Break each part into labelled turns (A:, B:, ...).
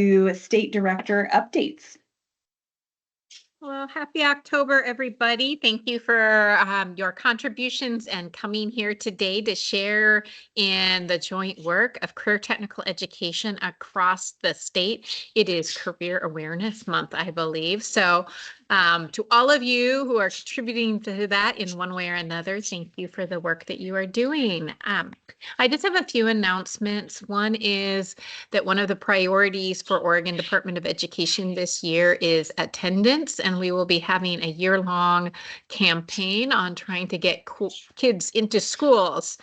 A: to State Director updates.
B: Well, happy October, everybody. Thank you for your contributions and coming here today to share in the joint work of career technical education across the state. It is Career Awareness Month, I believe. So to all of you who are contributing to that in one way or another, thank you for the work that you are doing. I just have a few announcements. One is that one of the priorities for Oregon Department of Education this year is attendance, and we will be having a year-long campaign on trying to get kids into schools.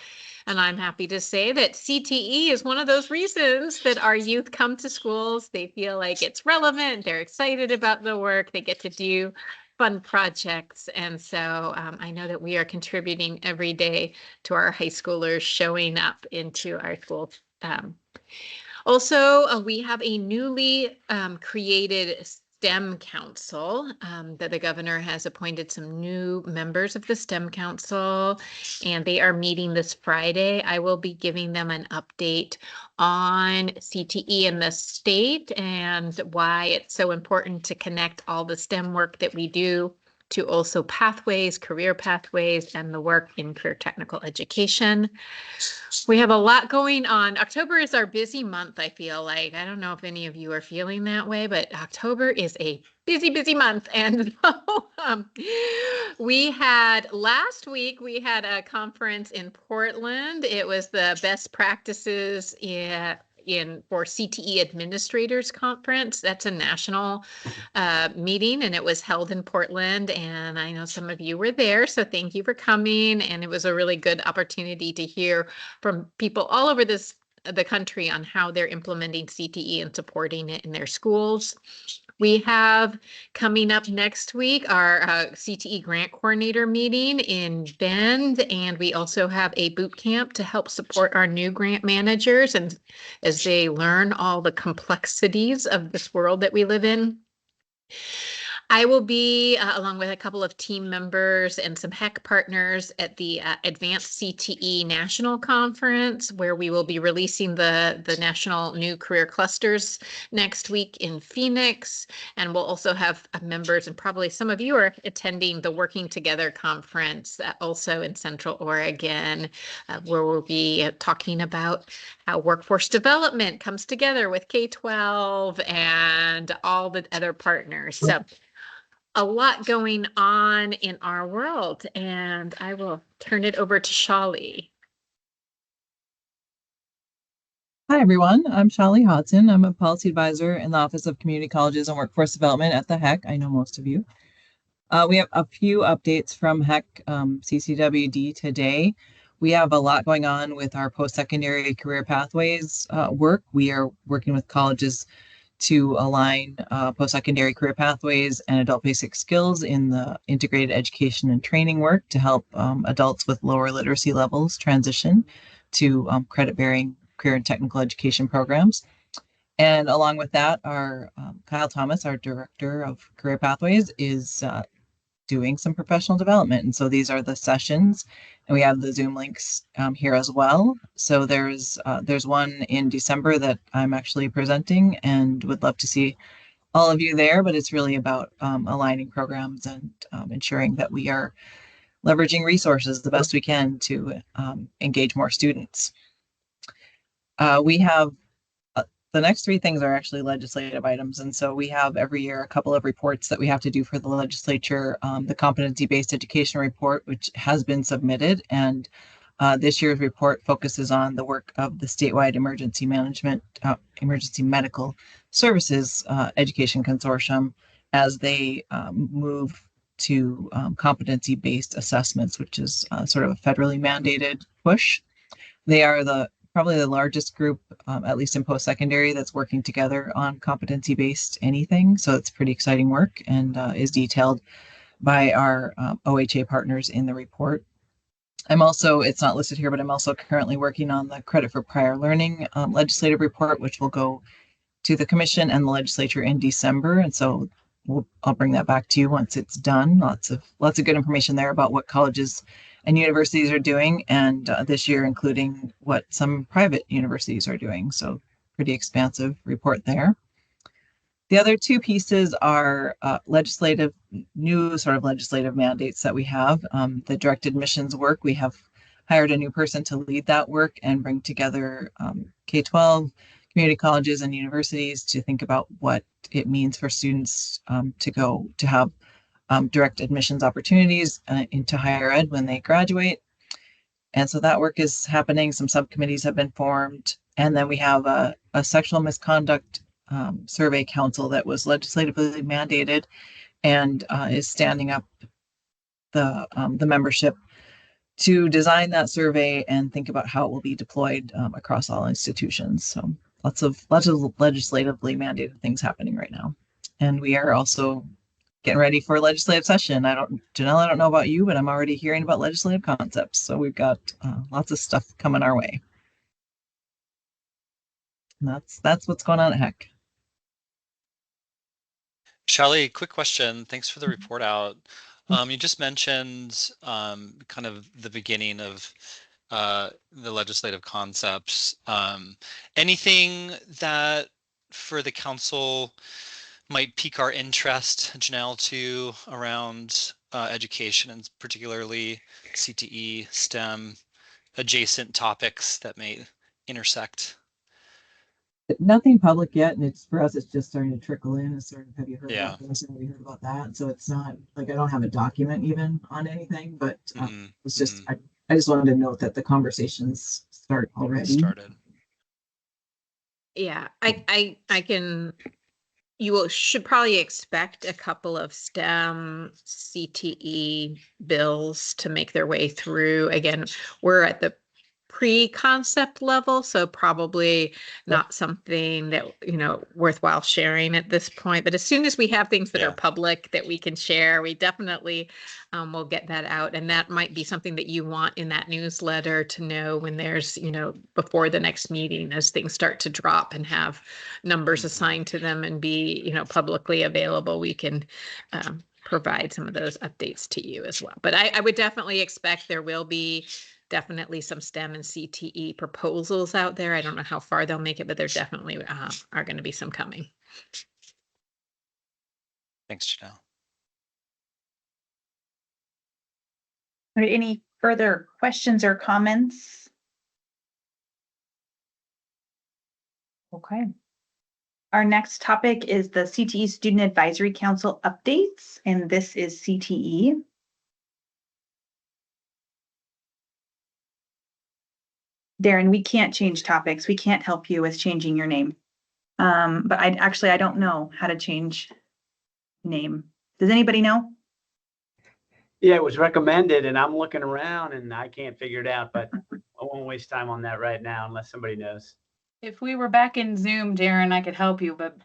B: And I'm happy to say that CTE is one of those reasons that our youth come to schools. They feel like it's relevant. They're excited about the work. They get to do fun projects. And so I know that we are contributing every day to our high schoolers showing up into our school. Also, we have a newly created STEM Council that the governor has appointed some new members of the STEM Council, and they are meeting this Friday. I will be giving them an update on CTE in the state and why it's so important to connect all the STEM work that we do to also pathways, career pathways, and the work in career technical education. We have a lot going on. October is our busy month, I feel like. I don't know if any of you are feeling that way, but October is a busy, busy month. And last week, we had a conference in Portland. It was the best practices for CTE Administrators Conference. That's a national meeting, and it was held in Portland. And I know some of you were there, so thank you for coming. And it was a really good opportunity to hear from people all over the country on how they're implementing CTE and supporting it in their schools. We have coming up next week our CTE grant coordinator meeting in Bend, and we also have a boot camp to help support our new grant managers and as they learn all the complexities of this world that we live in. I will be, along with a couple of team members and some HEC partners at the Advanced CTE National Conference, where we will be releasing the national new career clusters next week in Phoenix. And we'll also have members, and probably some of you are attending the Working Together Conference, also in Central Oregon, where we'll be talking about how workforce development comes together with K-12 and all the other partners. So a lot going on in our world, and I will turn it over to Shali.
C: Hi, everyone. I'm Shali Hodson. I'm a policy advisor in the Office of Community Colleges and Workforce Development at the HEC. I know most of you. We have a few updates from HEC CCWD today. We have a lot going on with our post-secondary career pathways work. We are working with colleges to align post-secondary career pathways and adult basic skills in the integrated education and training work to help adults with lower literacy levels transition to credit-bearing career and technical education programs. And along with that, our Kyle Thomas, our Director of Career Pathways, is doing some professional development. And so these are the sessions, and we have the Zoom links here as well. So there's one in December that I'm actually presenting and would love to see all of you there, but it's really about aligning programs and ensuring that we are leveraging resources the best we can to engage more students. We have the next three things are actually legislative items. And so we have every year a couple of reports that we have to do for the legislature. The competency-based education report, which has been submitted. And this year's report focuses on the work of the statewide emergency medical services education consortium as they move to competency-based assessments, which is sort of a federally mandated push. They are probably the largest group, at least in post-secondary, that's working together on competency-based anything. So it's pretty exciting work and is detailed by our OHA partners in the report. It's not listed here, but I'm also currently working on the credit for prior learning legislative report, which will go to the commission and the legislature in December. And so I'll bring that back to you once it's done. Lots of good information there about what colleges and universities are doing, and this year including what some private universities are doing. So pretty expansive report there. The other two pieces are new sort of legislative mandates that we have. The direct admissions work, we have hired a new person to lead that work and bring together K-12, community colleges and universities to think about what it means for students to have direct admissions opportunities into higher ed when they graduate. And so that work is happening. Some subcommittees have been formed. And then we have a sexual misconduct survey council that was legislatively mandated and is standing up the membership to design that survey and think about how it will be deployed across all institutions. So lots of legislatively mandated things happening right now. And we are also getting ready for a legislative session. Janelle, I don't know about you, but I'm already hearing about legislative concepts. So we've got lots of stuff coming our way. And that's what's going on at HEC.
D: Shelly, quick question. Thanks for the report out. You just mentioned kind of the beginning of the legislative concepts. Anything that for the council might pique our interest, Janelle, too, around education and particularly CTE, STEM, adjacent topics that may intersect?
C: Nothing public yet, and it's for us. It's just starting to trickle in. It's sort of, have you heard
D: Yeah.
C: about this? Have you heard about that? So it's not like I don't have a document even on anything, but it's just I just wanted to note that the conversations start already.
D: Started.
B: Yeah, I can. Should probably expect a couple of STEM CTE bills to make their way through. Again, we're at the pre-concept level, so probably not something that, worthwhile sharing at this point. But as soon as we have things that are public that we can share, we definitely will get that out. And that might be something that you want in that newsletter to know when there's, before the next meeting, as things start to drop and have numbers assigned to them and be, publicly available, we can provide some of those updates to you as well. But I would definitely expect there will be definitely some STEM and CTE proposals out there. I don't know how far they'll make it, but there definitely are going to be some coming.
D: Thanks, Janelle.
A: Are there any further questions or comments? Okay. Our next topic is the CTE Student Advisory Council updates, and this is CTE. Darren, we can't change topics. We can't help you with changing your name. But I don't know how to change name. Does anybody know?
E: Yeah, it was recommended and I'm looking around and I can't figure it out, but I won't waste time on that right now unless somebody knows.
F: If we were back in Zoom, Darren, I could help you, but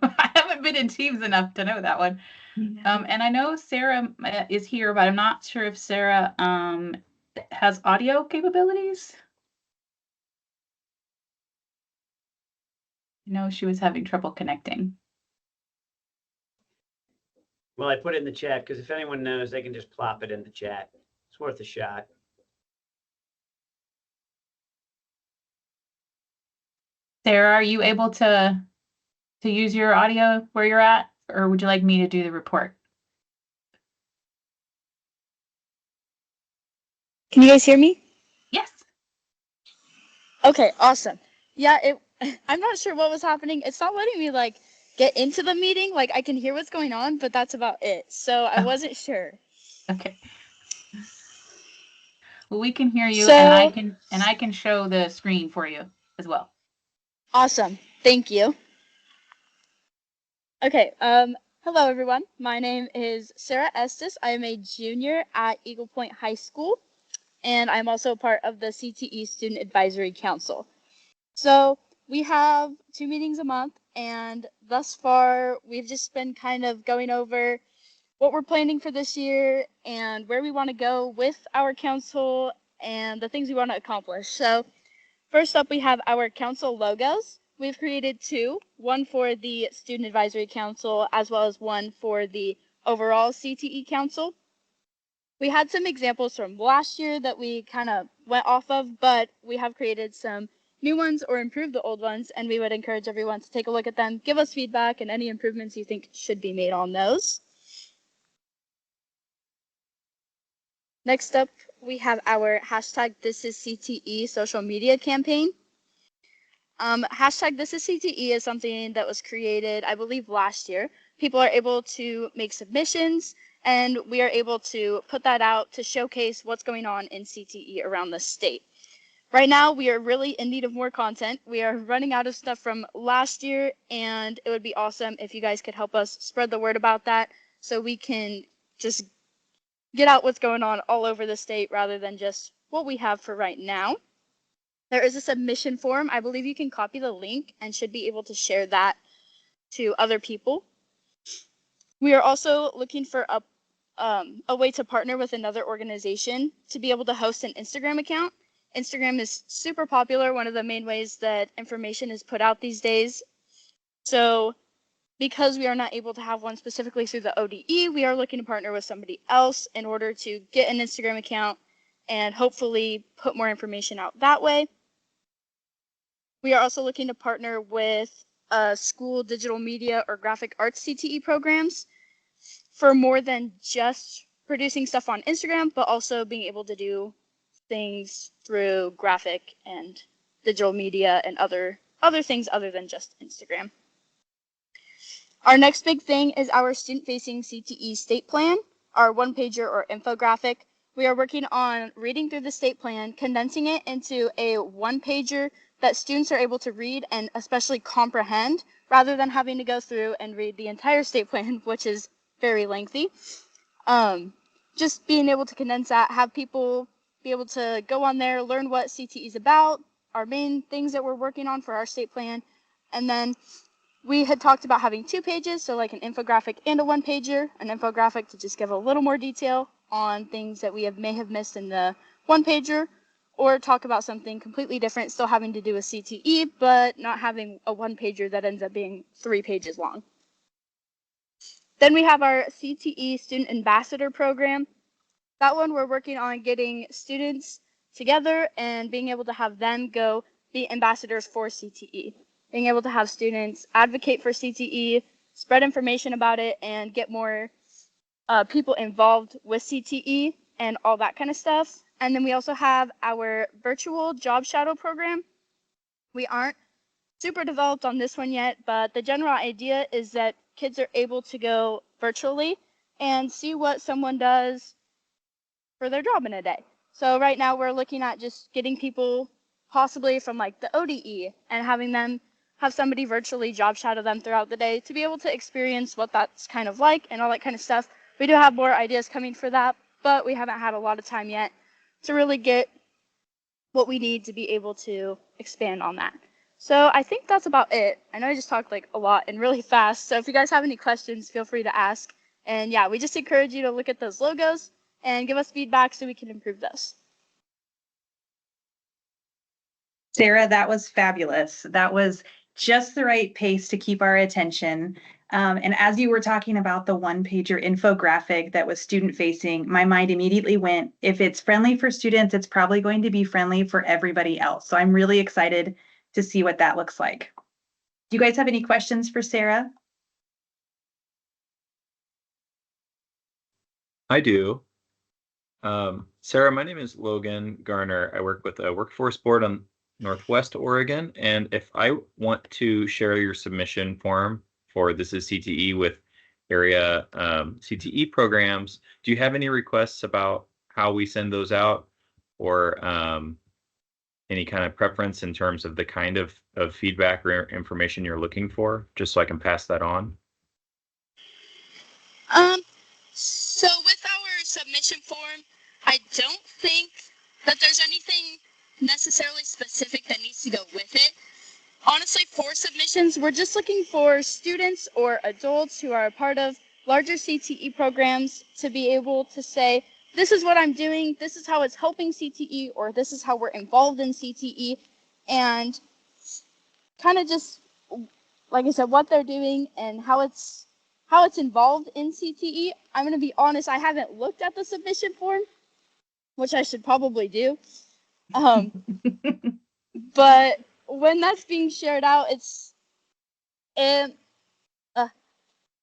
F: I haven't been in Teams enough to know that one. And I know Sarah is here, but I'm not sure if Sarah has audio capabilities. I know she was having trouble connecting.
E: Well, I put it in the chat because if anyone knows, they can just plop it in the chat. It's worth a shot.
F: Sarah, are you able to use your audio where you're at, or would you like me to do the report?
G: Can you guys hear me?
F: Yes.
G: Okay, awesome. Yeah, I'm not sure what was happening. It's not letting me get into the meeting. I can hear what's going on, but that's about it. So I wasn't sure.
F: Okay. Well, we can hear you,
G: So,
F: and I can show the screen for you as well.
G: Awesome. Thank you. Okay, hello everyone. My name is Sarah Estes. I am a junior at Eagle Point High School, and I'm also part of the CTE Student Advisory Council. So we have 2 meetings a month, and thus far we've just been kind of going over what we're planning for this year and where we want to go with our council and the things we want to accomplish. So first up, we have our council logos. We've created 2, one for the Student Advisory Council as well as one for the overall CTE Council. We had some examples from last year that we kind of went off of, but we have created some new ones or improve the old ones, and we would encourage everyone to take a look at them, give us feedback and any improvements you think should be made on those. Next up, we have our hashtag This Is CTE social media campaign. Hashtag This Is CTE is something that was created, I believe, last year. People are able to make submissions, and we are able to put that out to showcase what's going on in CTE around the state. Right now, we are really in need of more content. We are running out of stuff from last year, and it would be awesome if you guys could help us spread the word about that so we can just get out what's going on all over the state rather than just what we have for right now. There is a submission form. I believe you can copy the link and should be able to share that to other people. We are also looking for a way to partner with another organization to be able to host an Instagram account. Instagram is super popular, one of the main ways that information is put out these days. So because we are not able to have one specifically through the ODE, we are looking to partner with somebody else in order to get an Instagram account and hopefully put more information out that way. We are also looking to partner with school digital media or graphic arts CTE programs for more than just producing stuff on Instagram, but also being able to do things through graphic and digital media and other things other than just Instagram. Our next big thing is our student-facing CTE state plan, our one-pager or infographic. We are working on reading through the state plan, condensing it into a one-pager that students are able to read and especially comprehend, rather than having to go through and read the entire state plan, which is very lengthy. Just being able to condense that, have people be able to go on there, learn what CTE is about, our main things that we're working on for our state plan, and then we had talked about having 2 pages, so like an infographic and a one-pager, an infographic to just give a little more detail on things that we may have missed in the one-pager, or talk about something completely different, still having to do with CTE, but not having a one-pager that ends up being 3 pages long. Then we have our CTE Student Ambassador Program. That one we're working on getting students together and being able to have them go be ambassadors for CTE. Being able to have students advocate for CTE, spread information about it, and get more people involved with CTE and all that kind of stuff. And then we also have our virtual job shadow program. We aren't super developed on this one yet, but the general idea is that kids are able to go virtually and see what someone does for their job in a day. So right now we're looking at just getting people possibly from like the ODE and having them have somebody virtually job shadow them throughout the day to be able to experience what that's kind of like and all that kind of stuff. We do have more ideas coming for that, but we haven't had a lot of time yet to really get what we need to be able to expand on that. So I think that's about it. I know I just talked like a lot and really fast, so if you guys have any questions, feel free to ask. And yeah, we just encourage you to look at those logos and give us feedback so we can improve those.
A: Sarah, that was fabulous. That was just the right pace to keep our attention. And as you were talking about the one-pager infographic that was student-facing, my mind immediately went, if it's friendly for students, it's probably going to be friendly for everybody else. So I'm really excited to see what that looks like. Do you guys have any questions for Sarah?
H: I do. Sarah, my name is Logan Garner. I work with a workforce board on Northwest Oregon. And if I want to share your submission form for This Is CTE with area CTE programs, do you have any requests about how we send those out, or any kind of preference in terms of the kind of feedback or information you're looking for, just so I can pass that on?
G: So with our submission form, I don't think that there's anything necessarily specific that needs to go with it. Honestly, for submissions, we're just looking for students or adults who are a part of larger CTE programs to be able to say, this is what I'm doing, this is how it's helping CTE, or this is how we're involved in CTE, and kind of just, like I said, what they're doing and how it's involved in CTE. I'm going to be honest, I haven't looked at the submission form, which I should probably do. But when that's being shared out, and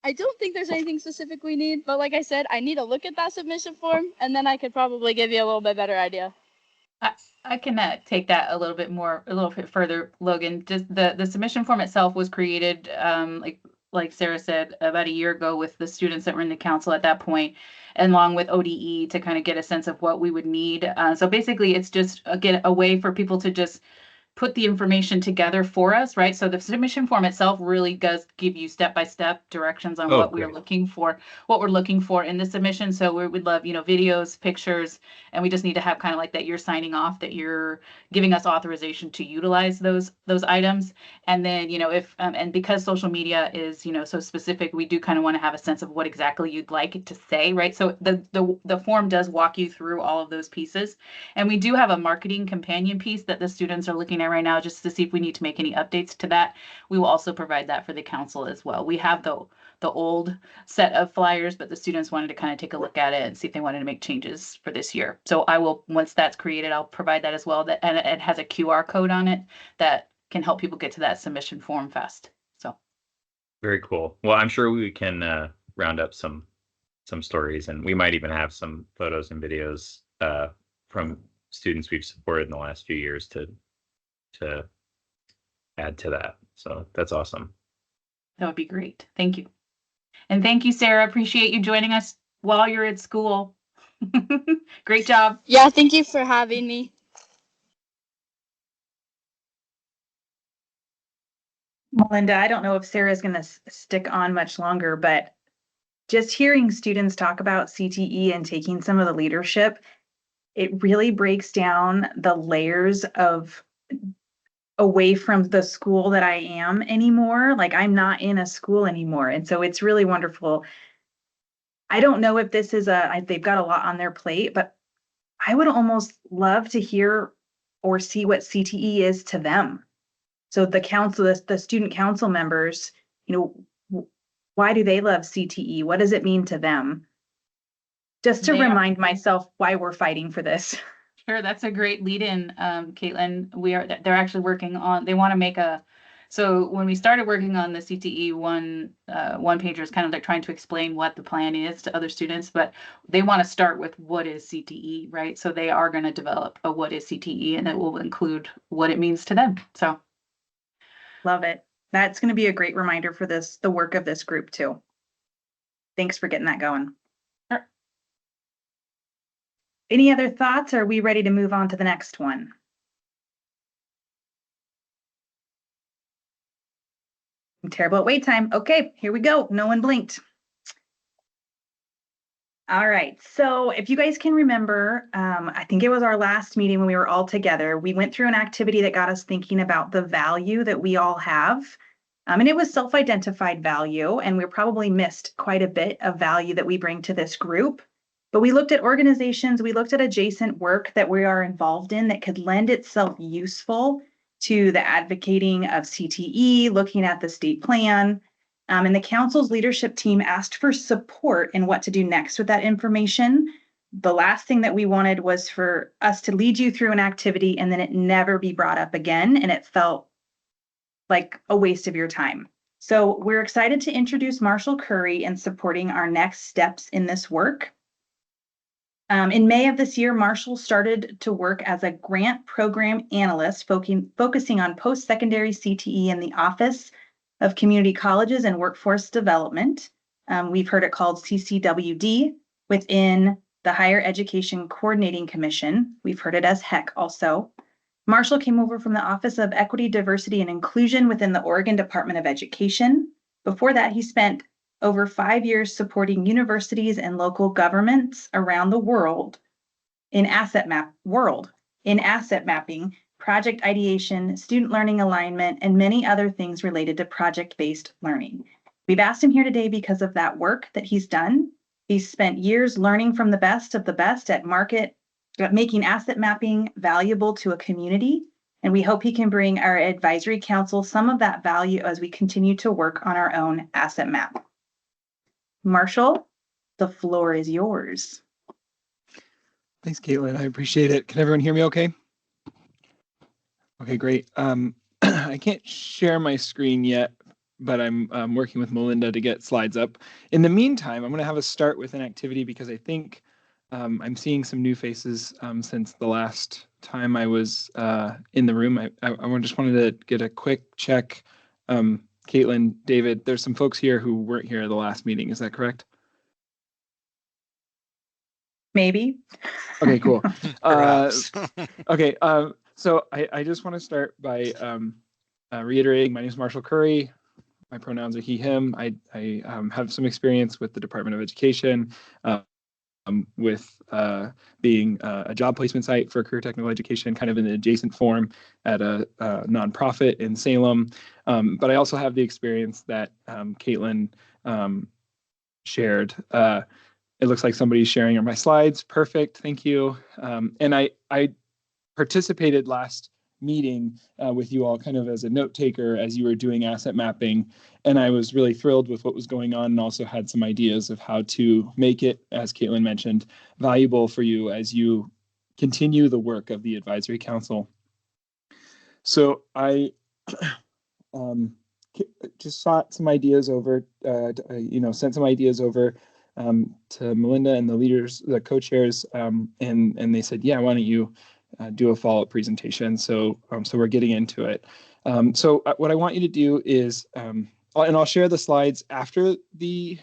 G: I don't think there's anything specific we need, but like I said, I need to look at that submission form, and then I could probably give you a little bit better idea.
F: I can take that a little bit further, Logan. Just the submission form itself was created, like Sarah said, about a year ago with the students that were in the council at that point, and along with ODE to kind of get a sense of what we would need. So basically, it's just again a way for people to just put the information together for us, right? So the submission form itself really does give you step-by-step directions on what we're looking for, in the submission. So we would love, videos, pictures, and we just need to have kind of like that you're signing off that you're giving us authorization to utilize those items. And then, if and because social media is, so specific, we do kind of want to have a sense of what exactly you'd like it to say, right? So the form does walk you through all of those pieces. And we do have a marketing companion piece that the students are looking at right now just to see if we need to make any updates to that. We will also provide that for the council as well. We have the old set of flyers, but the students wanted to kind of take a look at it and see if they wanted to make changes for this year. So I will, once that's created, I'll provide that as well. And it has a QR code on it that can help people get to that submission form fast. So
H: very cool. Well, I'm sure we can round up some stories, and we might even have some photos and videos from students we've supported in the last few years to add to that. So that's awesome.
F: That would be great. Thank you. And thank you, Sarah. Appreciate you joining us while you're at school. Great job.
G: Yeah, thank you for having me.
A: Melinda, I don't know if Sarah's going to stick on much longer, but just hearing students talk about CTE and taking some of the leadership, it really breaks down the layers of away from the school that I am anymore. Like I'm not in a school anymore. And so it's really wonderful. I don't know if this is they've got a lot on their plate, but I would almost love to hear or see what CTE is to them. So the council, the student council members, why do they love CTE? What does it mean to them? Just to remind myself why we're fighting for this.
F: Sure, that's a great lead-in, Caitlin. They're actually working on. They want to make So when we started working on the CTE one pagers, kind of like trying to explain what the plan is to other students, but they want to start with what is CTE, right? So they are going to develop a what is CTE, and it will include what it means to them. So.
A: Love it. That's going to be a great reminder for the work of this group too. Thanks for getting that going.
F: Sure.
A: Any other thoughts? Are we ready to move on to the next one? I'm terrible at wait time. Okay, here we go. No one blinked. All right, so if you guys can remember, I think it was our last meeting when we were all together, we went through an activity that got us thinking about the value that we all have. And it was self-identified value, and we probably missed quite a bit of value that we bring to this group. But we looked at organizations, we looked at adjacent work that we are involved in that could lend itself useful to the advocating of CTE, looking at the state plan. And the council's leadership team asked for support in what to do next with that information. The last thing that we wanted was for us to lead you through an activity and then it never be brought up again. And it felt like a waste of your time. So we're excited to introduce Marshall Curry in supporting our next steps in this work. In May of this year, Marshall started to work as a grant program analyst, focusing on post-secondary CTE in the Office of Community Colleges and Workforce Development. We've heard it called CCWD within the Higher Education Coordinating Commission. We've heard it as HEC also. Marshall came over from the Office of Equity, Diversity, and Inclusion within the Oregon Department of Education. Before that, he spent over 5 years supporting universities and local governments around the world in asset mapping, project ideation, student learning alignment, and many other things related to project-based learning. We've asked him here today because of that work that he's done. He's spent years learning from the best of the best at making asset mapping valuable to a community. And we hope he can bring our advisory council some of that value as we continue to work on our own asset map. Marshall, the floor is yours.
I: Thanks, Caitlin. I appreciate it. Can everyone hear me okay? Okay, great. I can't share my screen yet, but I'm working with Melinda to get slides up. In the meantime, I'm going to have us start with an activity because I think I'm seeing some new faces since the last time I was in the room. I just wanted to get a quick check. Caitlin, David, there's some folks here who weren't here at the last meeting. Is that correct?
A: Maybe.
I: Okay, cool.
D: Perhaps.
I: Okay, so I just want to start by reiterating, my name is Marshall Curry. My pronouns are he, him. I have some experience with the Department of Education, with being a job placement site for career technical education, kind of in an adjacent form at a nonprofit in Salem. But I also have the experience that Caitlin shared. It looks like somebody's sharing on my slides. Perfect, thank you. And I participated last meeting with you all kind of as a note taker as you were doing asset mapping. And I was really thrilled with what was going on and also had some ideas of how to make it, as Caitlin mentioned, valuable for you as you continue the work of the Advisory Council. So I just sought some ideas over, sent some ideas over to Melinda and the leaders, the co-chairs, and they said, yeah, why don't you do a follow-up presentation? So we're getting into it. So what I want you to do is, and I'll share the slides after the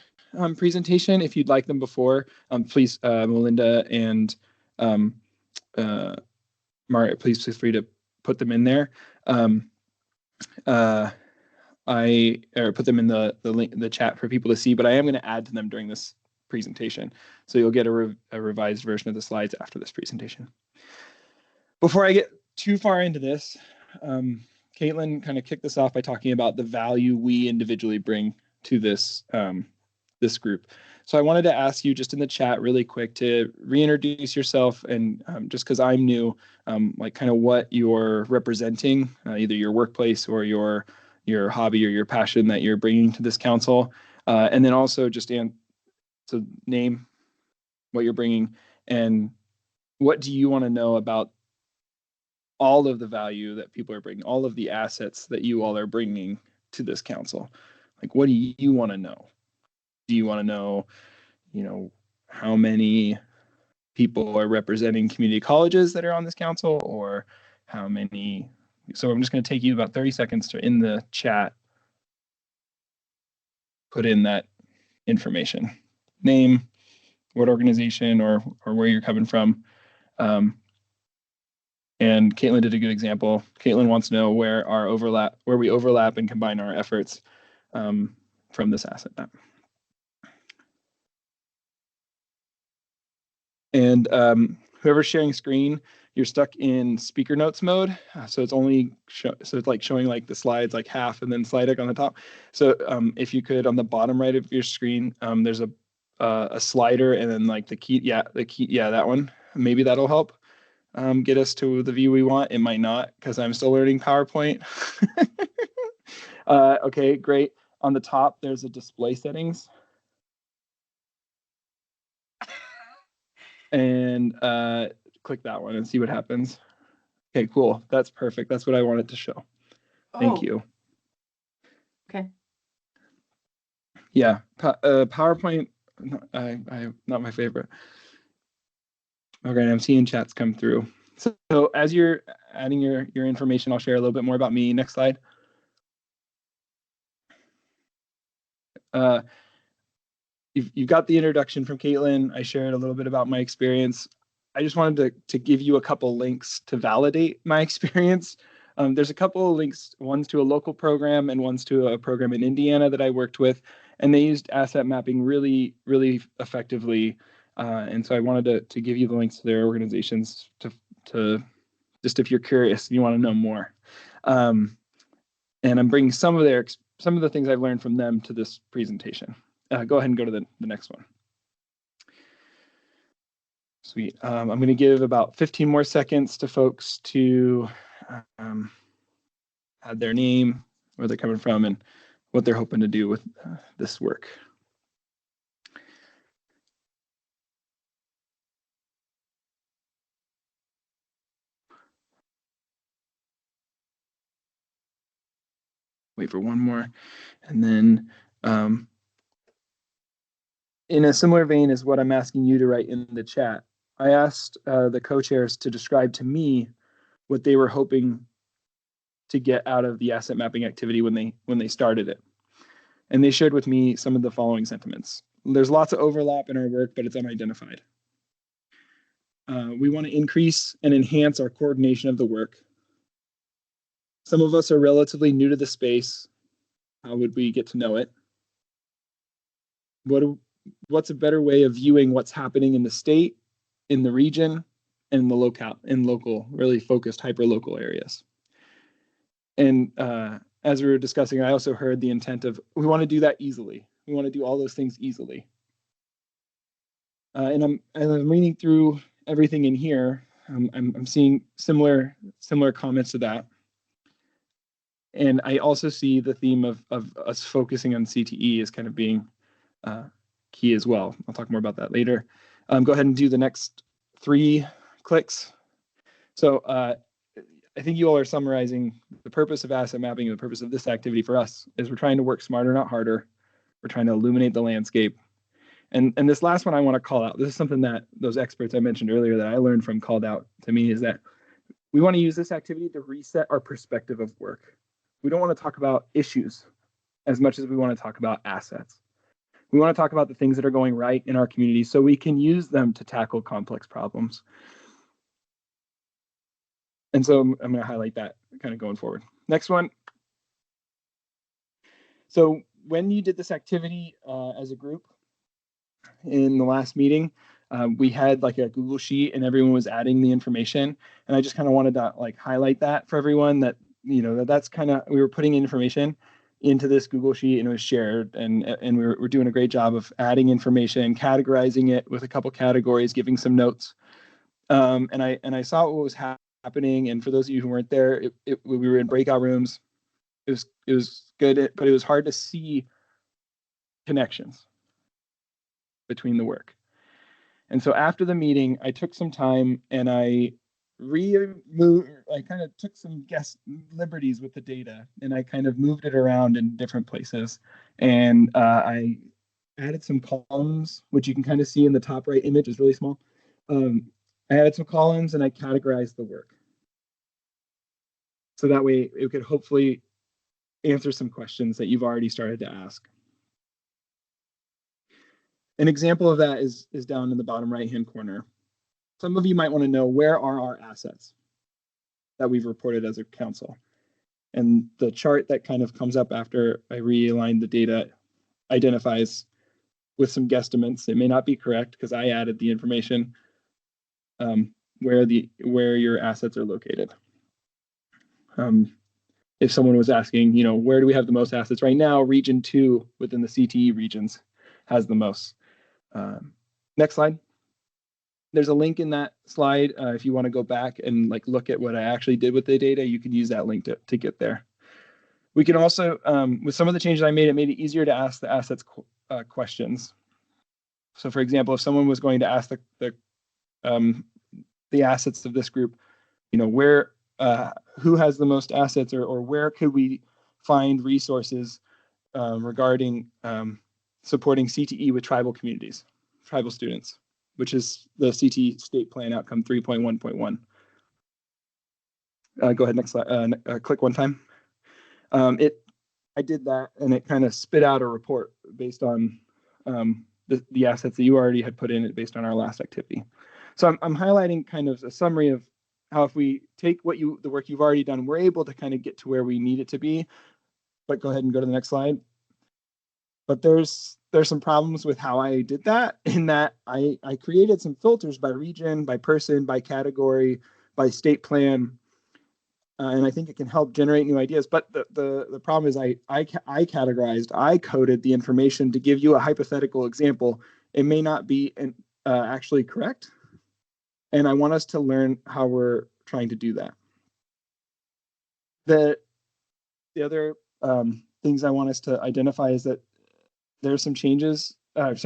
I: presentation. If you'd like them before, please, Melinda and Mario, please feel free to put them in there. Or put them in the link, the chat for people to see, but I am going to add to them during this presentation. So you'll get a revised version of the slides after this presentation. Before I get too far into this, Caitlin kind of kicked this off by talking about the value we individually bring to this this group. So I wanted to ask you just in the chat really quick to reintroduce yourself, and just because I'm new, like kind of what you're representing, either your workplace or your hobby or your passion that you're bringing to this council, and then also just to name what you're bringing and what do you want to know about all of the value that people are bringing, all of the assets that you all are bringing to this council. Like, what do you want to know? Do you want to know, how many people are representing community colleges that are on this council, or how many? So I'm just going to take you about 30 seconds to, in the chat, put in that information, name, what organization or where you're coming from. And Caitlin did a good example. Caitlin wants to know where we overlap and combine our efforts from this asset map. And whoever's sharing screen, you're stuck in speaker notes mode. So it's only, so it's like showing like the slides like half and then slide deck on the top. So if you could, on the bottom right of your screen, there's a slider and then like the key, that one. Maybe that'll help get us to the view we want. It might not, because I'm still learning PowerPoint. Okay, great. On the top, there's a display settings. And click that one and see what happens. Okay, cool. That's perfect. That's what I wanted to show. Thank you.
F: Okay.
I: Yeah, PowerPoint, not my favorite. Okay, I'm seeing chats come through. So as you're adding your information, I'll share a little bit more about me. Next slide. You've got the introduction from Caitlin. I shared a little bit about my experience. I just wanted to give you a couple links to validate my experience. There's a couple of links, one's to a local program and one's to a program in Indiana that I worked with, and they used asset mapping really, really effectively. And so I wanted to give you the links to their organizations to just if you're curious and you want to know more. And I'm bringing some of the things I've learned from them to this presentation. Go ahead and go to the next one. Sweet. I'm going to give about 15 more seconds to folks to add their name, where they're coming from, and what they're hoping to do with this work. wait for one more. And then in a similar vein as what I'm asking you to write in the chat, I asked the co-chairs to describe to me what they were hoping to get out of the asset mapping activity when they started it. And they shared with me some of the following sentiments. There's lots of overlap in our work, but it's unidentified. We want to increase and enhance our coordination of the work. Some of us are relatively new to the space. How would we get to know it? What's a better way of viewing what's happening in the state, in the region, and in the local, really focused hyper-local areas? And as we were discussing, I also heard the intent of, we want to do that easily. We want to do all those things easily. And I'm reading through everything in here. I'm seeing similar comments to that. And I also see the theme of us focusing on CTE as kind of being key as well. I'll talk more about that later. Go ahead and do the next 3 clicks. So I think you all are summarizing the purpose of asset mapping and the purpose of this activity for us is we're trying to work smarter, not harder. We're trying to illuminate the landscape. And this last one I want to call out. This is something that those experts I mentioned earlier that I learned from called out to me, is that we want to use this activity to reset our perspective of work. We don't want to talk about issues as much as we want to talk about assets. We want to talk about the things that are going right in our community so we can use them to tackle complex problems. And so I'm going to highlight that kind of going forward. Next one. So when you did this activity as a group in the last meeting, we had like a Google sheet and everyone was adding the information. And I just kind of wanted to like highlight that for everyone, that, you know, that's kind of, we were putting information into this Google sheet and it was shared, and we're doing a great job of adding information, categorizing it with a couple categories, giving some notes. And I saw what was happening. And for those of you who weren't there, we were in breakout rooms. It was good, but it was hard to see connections between the work. And so after the meeting, I took some time and I kind of took some guess liberties with the data, and I kind of moved it around in different places. And I added some columns, which you can kind of see in the top right image is really small. I added some columns and I categorized the work. So that way it could hopefully answer some questions that you've already started to ask. An example of that is down in the bottom right-hand corner. Some of you might want to know, where are our assets that we've reported as a council? And the chart that kind of comes up after I realign the data identifies with some guesstimates. It may not be correct because I added the information where your assets are located. If someone was asking, you know, where do we have the most assets right now? Region 2 within the CTE regions has the most. Next slide. There's a link in that slide. If you want to go back and like look at what I actually did with the data, you can use that link to get there. We can also, with some of the changes I made, it made it easier to ask the assets questions. So for example, if someone was going to ask the assets of this group, you know, who has the most assets, or where could we find resources regarding supporting CTE with tribal communities, tribal students, which is the CTE state plan outcome 3.1.1. Go ahead, next slide, click one time. I did that and it kind of spit out a report based on the assets that you already had put in it based on our last activity. So I'm highlighting kind of a summary of how, if we take the work you've already done, we're able to kind of get to where we need it to be. But go ahead and go to the next slide. But there's some problems with how I did that, in that I created some filters by region, by person, by category, by state plan. And I think it can help generate new ideas. But the problem is I coded the information to give you a hypothetical example. It may not be actually correct. And I want us to learn how we're trying to do that. The other things I want us to identify is that there's some changes. So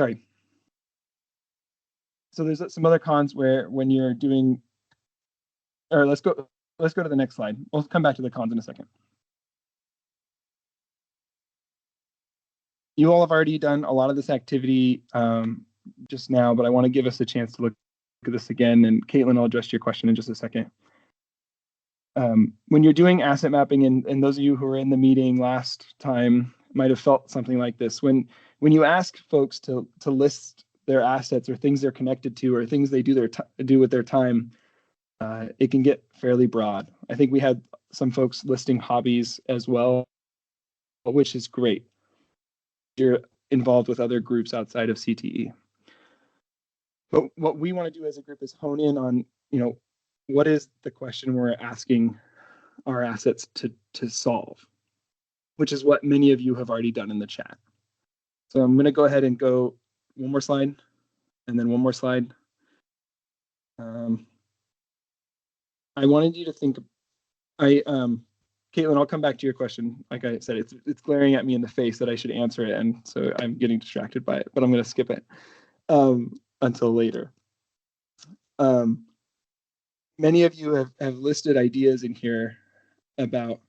I: there's some other cons where when you're doing, or let's go to the next slide. We'll come back to the cons in a second. you all have already done a lot of this activity just now, but I want to give us a chance to look at this again. And Caitlin, I'll address your question in just a second. When you're doing asset mapping, and those of you who were in the meeting last time might have felt something like this. When you ask folks to list their assets or things they're connected to or things they do with their time, it can get fairly broad. I think we had some folks listing hobbies as well, which is great. You're involved with other groups outside of CTE. But what we want to do as a group is hone in on, what is the question we're asking our assets to solve, which is what many of you have already done in the chat. So I'm going to go ahead and go one more slide and then one more slide. I wanted you to think, Caitlin, I'll come back to your question. Like I said, it's glaring at me in the face that I should answer it, and so I'm getting distracted by it, but I'm going to skip it until later. Many of you have listed ideas in here about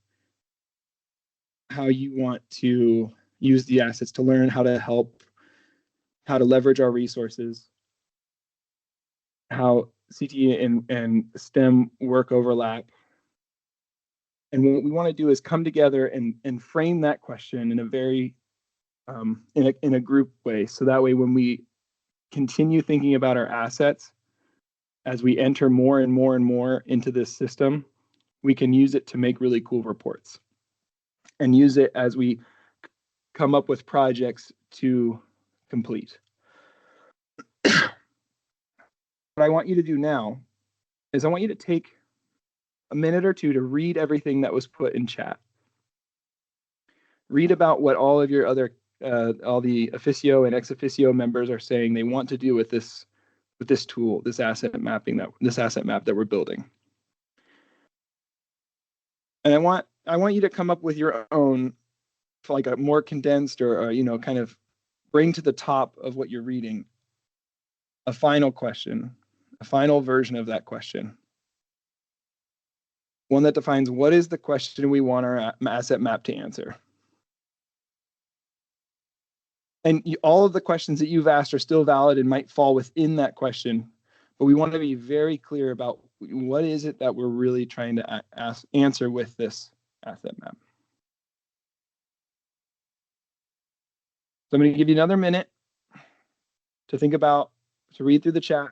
I: how you want to use the assets to learn how to help, how to leverage our resources, how CTE and STEM work overlap. And what we want to do is come together and frame that question in a very in a group way. So that way, when we continue thinking about our assets, as we enter more and more and more into this system, we can use it to make really cool reports and use it as we come up with projects to complete. What I want you to do now is I want you to take a minute or two to read everything that was put in chat. Read about what all of your other, all the officio and ex officio members are saying they want to do with this tool, this asset map that we're building. And I want you to come up with your own, like a more condensed or kind of bring to the top of what you're reading a final question, a final version of that question. One that defines what is the question we want our asset map to answer. And all of the questions that you've asked are still valid and might fall within that question, but we want to be very clear about what is it that we're really trying to answer with this asset map. So I'm going to give you another minute to think about, to read through the chat.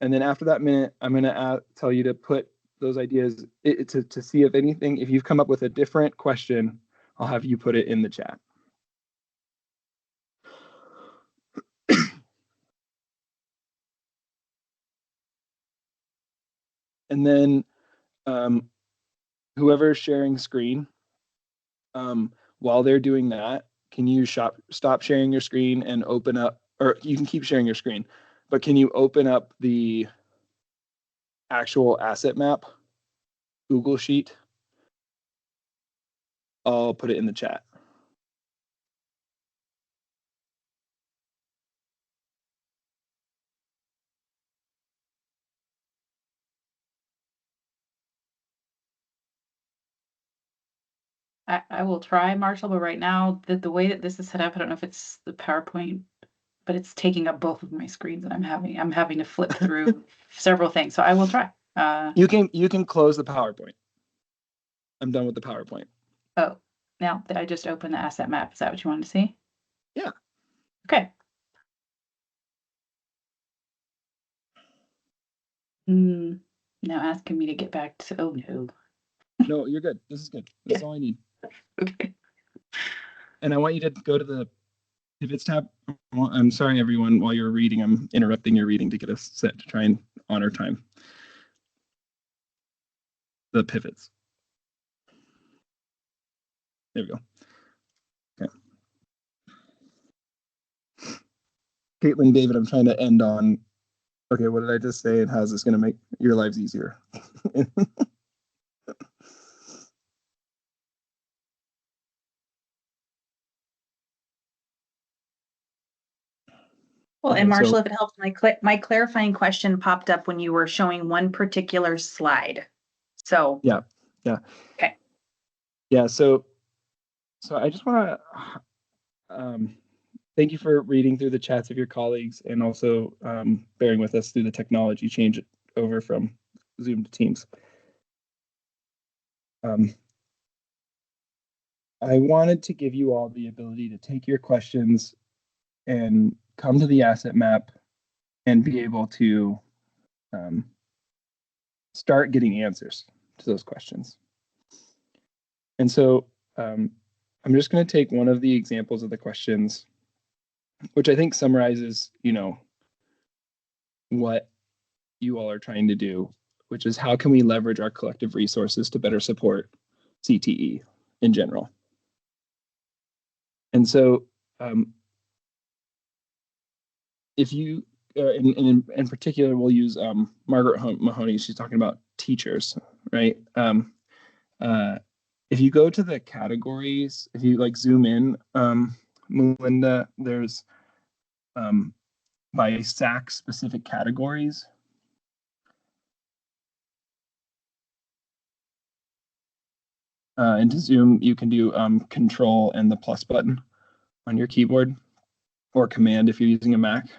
I: And then after that minute, I'm going to tell you to put those ideas to see if anything, if you've come up with a different question, I'll have you put it in the chat. And then whoever's sharing screen, while they're doing that, can you stop sharing your screen and open up, or you can keep sharing your screen, but can you open up the actual asset map Google Sheet? I'll put it in the chat.
F: I will try, Marshall, but right now, the way that this is set up, I don't know if it's the PowerPoint, but it's taking up both of my screens and I'm having to flip through several things. So I will try.
I: You can close the PowerPoint. I'm done with the PowerPoint.
F: Oh, now that I just opened the asset map, is that what you wanted to see?
I: Yeah.
F: Okay. Now asking me to get back to, oh no.
I: No, you're good. This is good. That's all I need.
F: Okay.
I: And I want you to go to the pivots tab. I'm sorry, everyone, while you're reading, I'm interrupting your reading to get us set to try and honor time. The pivots. There we go. Okay. Caitlin, David, I'm trying to end on, okay, what did I just say and how's this going to make your lives easier?
A: Well, and
I: Okay,
A: Marshall,
I: so-
A: if it helps, my clarifying question popped up when you were showing one particular slide. So
I: Yeah.
A: Okay.
I: Yeah, so So I just want to thank you for reading through the chats of your colleagues and also bearing with us through the technology change over from Zoom to Teams. I wanted to give you all the ability to take your questions and come to the asset map and be able to start getting answers to those questions. And so I'm just going to take one of the examples of the questions, which I think summarizes, what you all are trying to do, which is how can we leverage our collective resources to better support CTE in general. And so if you, in particular, we'll use Margaret Mahoney, she's talking about teachers, right? If you go to the categories, if you zoom in, Melinda, there's by SAC specific categories. And to zoom, you can do Control and the plus button on your keyboard, or Command if you're using a Mac.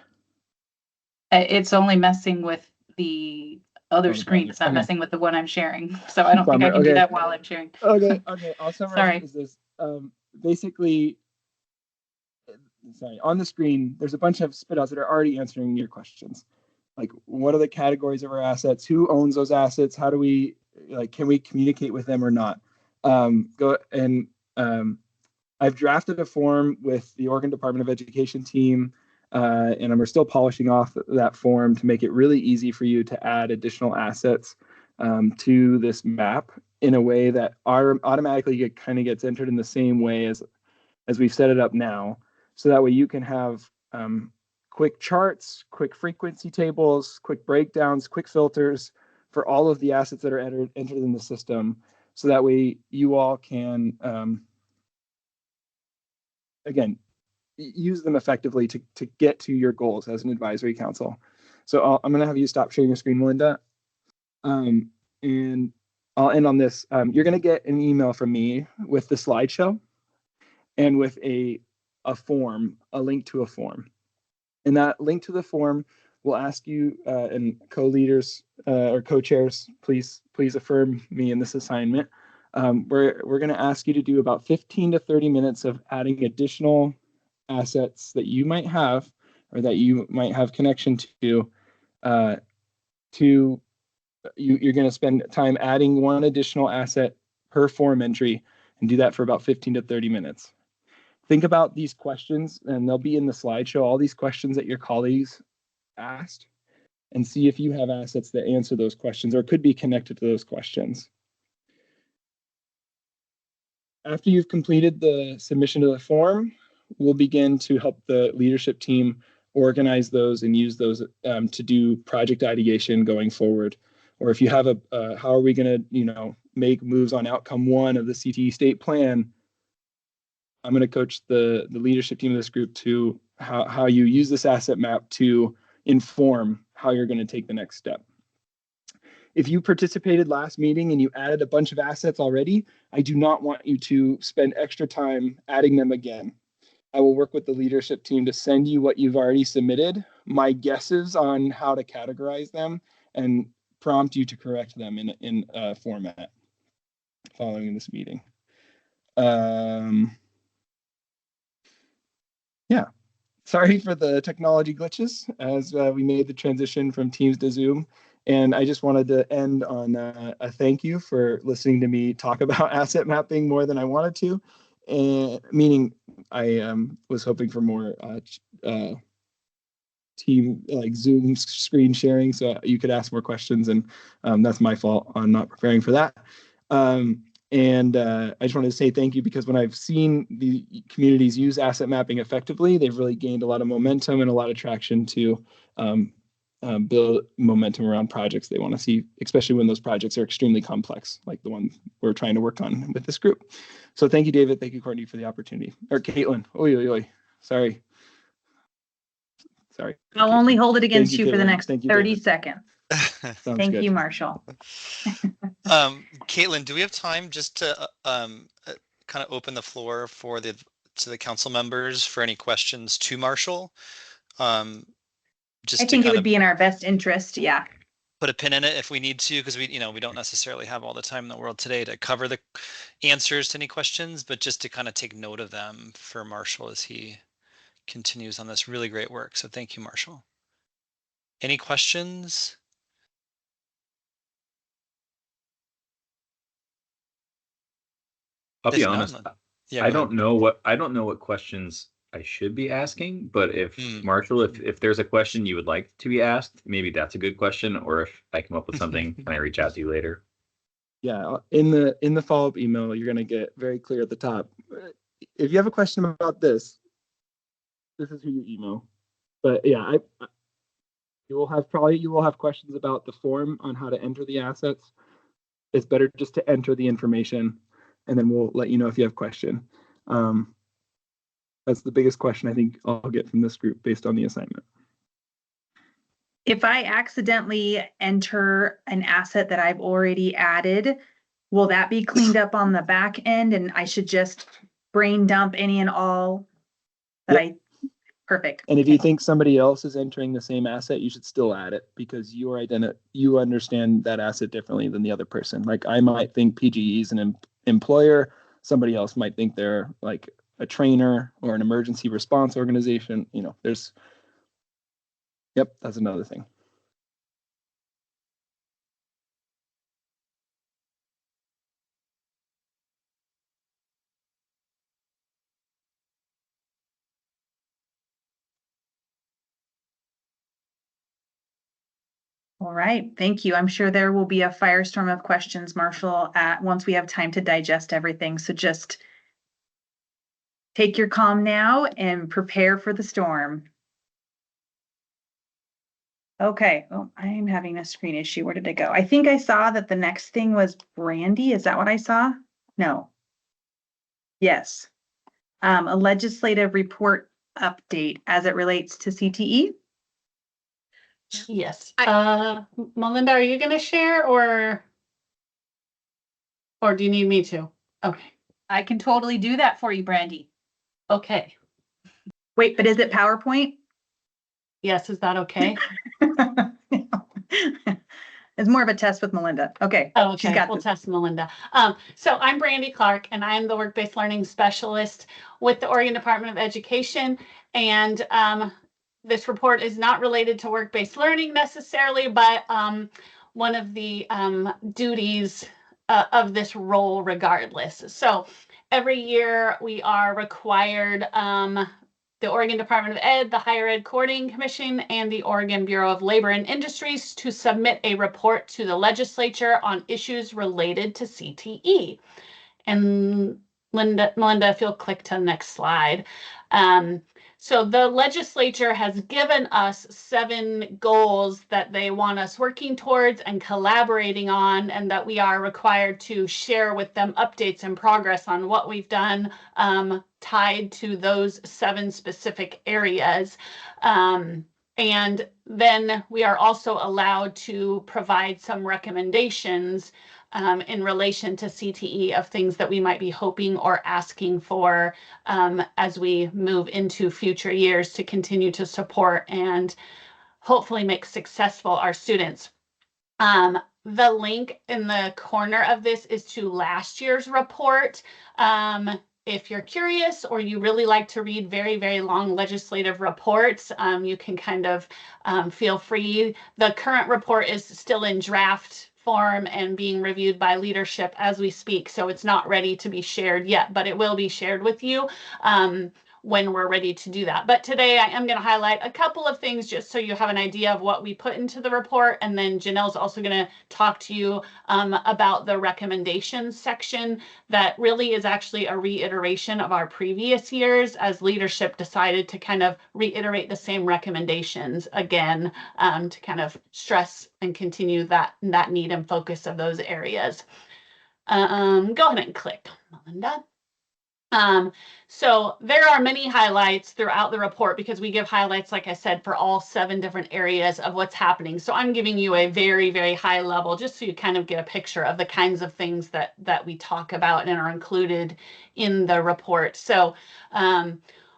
F: It's only messing with the other screen. It's not messing with the one I'm sharing. So I don't think I can do that while I'm sharing.
I: Okay. I'll summarize this. Basically, on the screen, there's a bunch of spitouts that are already answering your questions. Like, what are the categories of our assets? Who owns those assets? How do we, can we communicate with them or not? I've drafted a form with the Oregon Department of Education team, and we're still polishing off that form to make it really easy for you to add additional assets to this map in a way that automatically kind of gets entered in the same way as we've set it up now. So that way you can have quick charts, quick frequency tables, quick breakdowns, quick filters for all of the assets that are entered in the system. So that way you all can, again, use them effectively to get to your goals as an advisory council. So I'm going to have you stop sharing your screen, Melinda. And I'll end on this. You're going to get an email from me with the slideshow and with a form, a link to a form. And that link to the form will ask you, and co-leaders or co-chairs, please affirm me in this assignment. We're going to ask you to do about 15 to 30 minutes of adding additional assets that you might have or that you might have connection to. You're going to spend time adding one additional asset per form entry and do that for about 15 to 30 minutes. Think about these questions, and they'll be in the slideshow, all these questions that your colleagues asked, and see if you have assets that answer those questions or could be connected to those questions. After you've completed the submission to the form, we'll begin to help the leadership team organize those and use those to do project ideation going forward. Or if you have how are we going to, make moves on outcome 1 of the CTE state plan, I'm going to coach the leadership team of this group to how you use this asset map to inform how you're going to take the next step. If you participated last meeting and you added a bunch of assets already, I do not want you to spend extra time adding them again. I will work with the leadership team to send you what you've already submitted, my guesses on how to categorize them, and prompt you to correct them in a format following this meeting. Yeah, sorry for the technology glitches as we made the transition from Teams to Zoom. And I just wanted to end on a thank you for listening to me talk about asset mapping more than I wanted to, and meaning I was hoping for more team Zoom screen sharing so you could ask more questions, and that's my fault on not preparing for that. And I just wanted to say thank you, because when I've seen the communities use asset mapping effectively, they've really gained a lot of momentum and a lot of traction to build momentum around projects they want to see, especially when those projects are extremely complex, like the one we're trying to work on with this group. So thank you, David. Thank you, Courtney, for the opportunity. Or Caitlin. Sorry.
A: I'll only hold it against you for the
I: Caitlin.
A: next 30 seconds. Thank
I: good.
A: you, Marshall.
D: Caitlin, do we have time just to kind of open the floor for to the council members for any questions to Marshall.
A: I
D: Just to
A: think it
D: kind
A: would
D: of
A: be in our best interest. Yeah.
D: put a pin in it if we need to, because we don't necessarily have all the time in the world today to cover the answers to any questions, but just to kind of take note of them for Marshall as he continues on this really great work. So thank you, Marshall. Any questions?
H: I'll be
D: If not,
H: honest.
D: yeah,
H: I
D: go ahead.
H: don't know what questions I should be asking, but if
D: Hmm.
H: Marshall, if there's a question you would like to be asked, maybe that's a good question. Or if I come up with something, can I reach out to you later?
I: Yeah, in the follow-up email, you're going to get very clear at the top. If you have a question about this is who you email. But yeah, you will have questions about the form on how to enter the assets. It's better just to enter the information, and then we'll let you know if you have a question. That's the biggest question I think I'll get from this group based on the assignment.
A: If I accidentally enter an asset that I've already added, will that be cleaned up on the back end and I should just brain dump any and all that perfect.
I: And if you think somebody else is entering the same asset, you should still add it because you understand that asset differently than the other person. Like I might think PGE is an employer. Somebody else might think they're like a trainer or an emergency response organization. That's another thing.
A: All right, thank you. I'm sure there will be a firestorm of questions, Marshall, once we have time to digest everything. So just take your calm now and prepare for the storm. Okay, oh, I'm having a screen issue. Where did it go? I think I saw that the next thing was Brandy. Is that what I saw? No. Yes. A legislative report update as it relates to CTE.
F: Yes. Melinda, are you going to share or do you need me to? Okay.
A: I can totally do that for you, Brandy.
F: Okay.
A: Wait, but is it PowerPoint?
F: Yes. Is that okay?
A: It's more of a test with Melinda. Okay.
F: Oh, okay.
A: She's got
F: we'll
A: this.
F: test Melinda. So I'm Brandy Clark, and I'm the work-based learning specialist with the Oregon Department of Education. And this report is not related to work-based learning necessarily, but one of the duties of this role regardless. So every year we are required, the Oregon Department of Ed, the Higher Ed Coordinating Commission, and the Oregon Bureau of Labor and Industries to submit a report to the legislature on issues related to CTE. And Melinda, if you'll click to the next slide. So the legislature has given us 7 goals that they want us working towards and collaborating on, and that we are required to share with them updates and progress on what we've done tied to those 7 specific areas. And then we are also allowed to provide some recommendations in relation to CTE of things that we might be hoping or asking for as we move into future years to continue to support and hopefully make successful our students. The link in the corner of this is to last year's report. If you're curious or you really like to read very, very long legislative reports, you can kind of feel free. The current report is still in draft form and being reviewed by leadership as we speak. So it's not ready to be shared yet, but it will be shared with you when we're ready to do that. But today I am going to highlight a couple of things just so you have an idea of what we put into the report. And then Janelle's also going to talk to you about the recommendations section that really is actually a reiteration of our previous years as leadership decided to kind of reiterate the same recommendations again to kind of stress and continue that need and focus of those areas. Go ahead and click, Melinda. So there are many highlights throughout the report because we give highlights, like I said, for all 7 different areas of what's happening. So I'm giving you a very, very high level, just so you kind of get a picture of the kinds of things that we talk about and are included in the report. So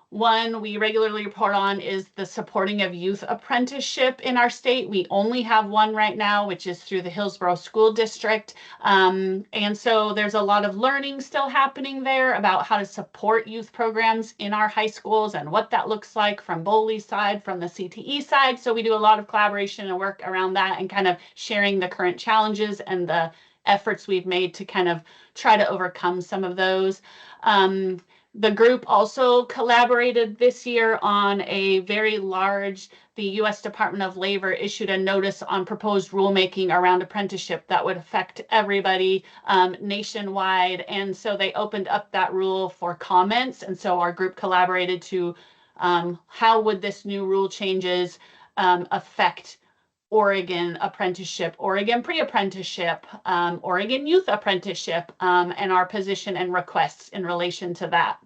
F: one we regularly report on is the supporting of youth apprenticeship in our state. We only have one right now, which is through the Hillsborough School District. And so there's a lot of learning still happening there about how to support youth programs in our high schools and what that looks like from BOLI's side, from the CTE side. So we do a lot of collaboration and work around that and kind of sharing the current challenges and the efforts we've made to kind of try to overcome some of those. The group also collaborated this year on a very large, the U.S. Department of Labor issued a notice on proposed rulemaking around apprenticeship that would affect everybody nationwide. And so they opened up that rule for comments. And so our group collaborated to how would this new rule changes affect Oregon apprenticeship, Oregon pre-apprenticeship, Oregon youth apprenticeship, and our position and requests in relation to that.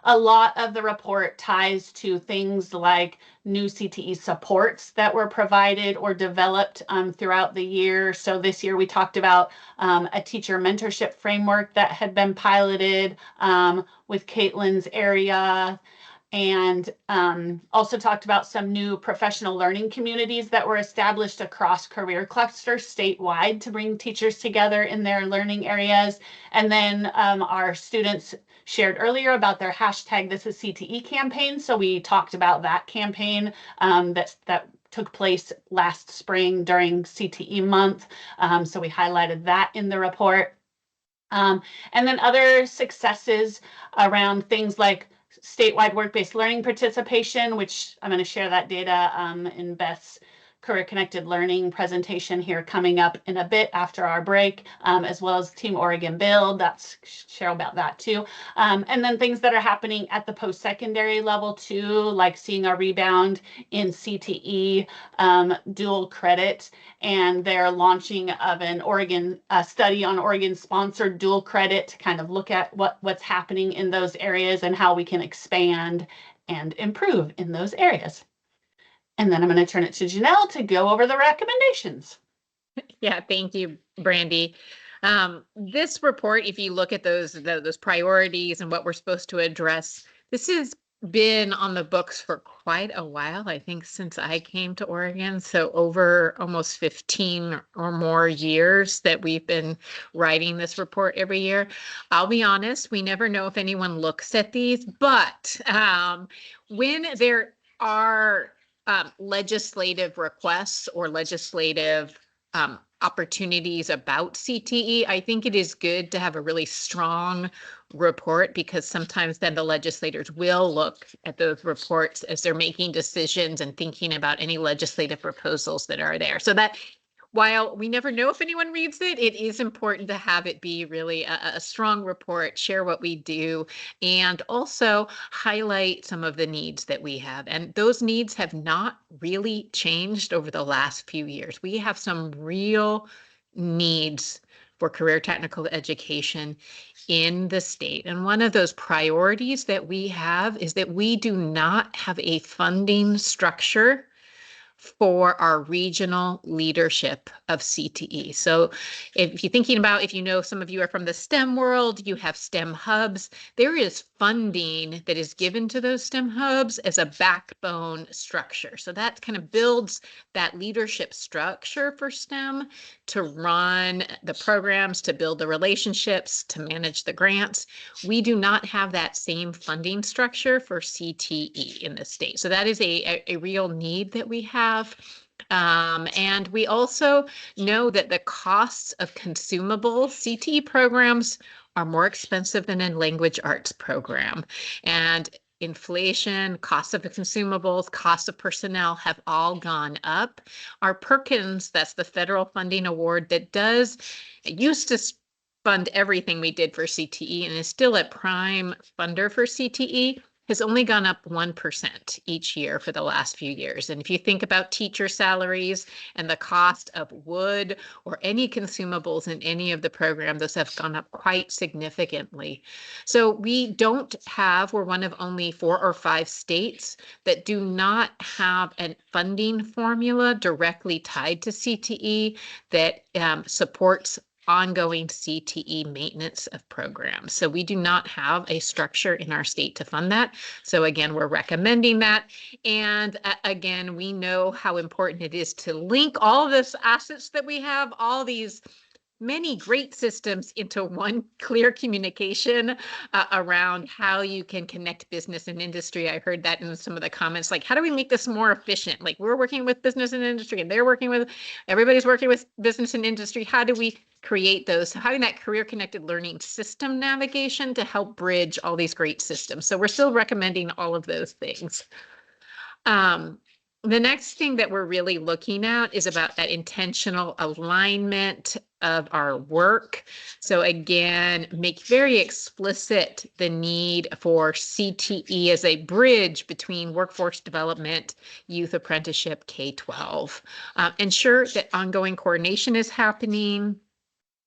F: A lot of the report ties to things like new CTE supports that were provided or developed throughout the year. So this year we talked about a teacher mentorship framework that had been piloted with Caitlin's area, and also talked about some new professional learning communities that were established across career clusters statewide to bring teachers together in their learning areas. And then our students shared earlier about their hashtag This Is CTE campaign. So we talked about that campaign that took place last spring during CTE month. So we highlighted that in the report. And then other successes around things like statewide work-based learning participation, which I'm going to share that data in Beth's Career Connected Learning presentation here coming up in a bit after our break, as well as Team Oregon Build. That's share about that too. And then things that are happening at the post-secondary level too, like seeing a rebound in CTE dual credit, and their launching of an Oregon study on Oregon sponsored dual credit to kind of look at what's happening in those areas and how we can expand and improve in those areas. And then I'm going to turn it to Janelle to go over the recommendations.
B: Yeah, thank you, Brandy. This report, if you look at those priorities and what we're supposed to address, this has been on the books for quite a while, I think since I came to Oregon. So over almost 15 or more years that we've been writing this report every year. I'll be honest, we never know if anyone looks at these, but when there are legislative requests or legislative opportunities about CTE, I think it is good to have a really strong report, because sometimes then the legislators will look at those reports as they're making decisions and thinking about any legislative proposals that are there. So that while we never know if anyone reads it, it is important to have it be really a strong report, share what we do, and also highlight some of the needs that we have. And those needs have not really changed over the last few years. We have some real needs for career technical education in the state. And one of those priorities that we have is that we do not have a funding structure for our regional leadership of CTE. So if you're thinking about, if you know, some of you are from the STEM world, you have STEM hubs. There is funding that is given to those STEM hubs as a backbone structure. So that kind of builds that leadership structure for STEM to run the programs, to build the relationships, to manage the grants. We do not have that same funding structure for CTE in the state. So that is a real need that we have. And we also know that the costs of consumable CTE programs are more expensive than a language arts program. And inflation, cost of the consumables, cost of personnel have all gone up. Our Perkins, that's the federal funding award that used to fund everything we did for CTE and is still a prime funder for CTE. has only gone up 1% each year for the last few years. And if you think about teacher salaries and the cost of wood or any consumables in any of the programs, those have gone up quite significantly. So we're one of only 4 or 5 states that do not have a funding formula directly tied to CTE that supports ongoing CTE maintenance of programs. So we do not have a structure in our state to fund that. So again, we're recommending that. And again, we know how important it is to link all of this assets that we have, all these many great systems into one clear communication around how you can connect business and industry. I heard that in some of the comments, like, how do we make this more efficient? Like, we're working with business and industry and everybody's working with business and industry. How do we create those? Having that career connected learning system navigation to help bridge all these great systems. So we're still recommending all of those things. The next thing that we're really looking at is about that intentional alignment of our work. So again, make very explicit the need for CTE as a bridge between workforce development, youth apprenticeship, K-12. Ensure that ongoing coordination is happening,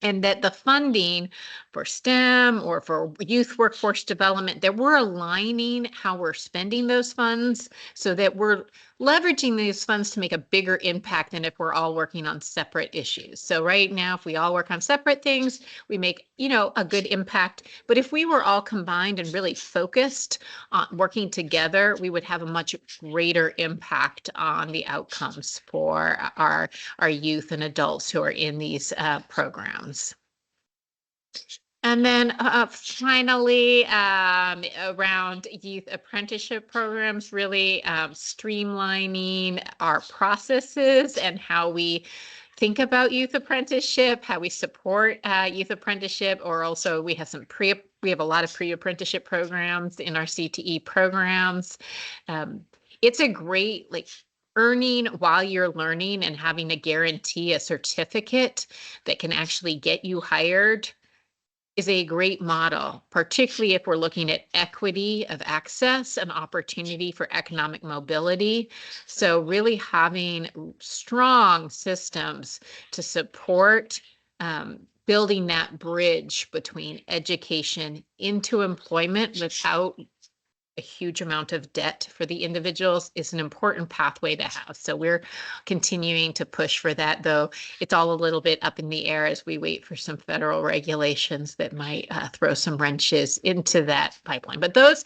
B: and that the funding for STEM or for youth workforce development, that we're aligning how we're spending those funds so that we're leveraging these funds to make a bigger impact than if we're all working on separate issues. So right now, if we all work on separate things, we make, a good impact. But if we were all combined and really focused on working together, we would have a much greater impact on the outcomes for our youth and adults who are in these programs. And then finally, around youth apprenticeship programs, really streamlining our processes and how we think about youth apprenticeship, how we support youth apprenticeship, or also we have a lot of pre-apprenticeship programs in our CTE programs. It's a great, earning while you're learning and having a certificate that can actually get you hired is a great model, particularly if we're looking at equity of access and opportunity for economic mobility. So really having strong systems to support building that bridge between education into employment without a huge amount of debt for the individuals is an important pathway to have. So we're continuing to push for that, though it's all a little bit up in the air as we wait for some federal regulations that might throw some wrenches into that pipeline. But those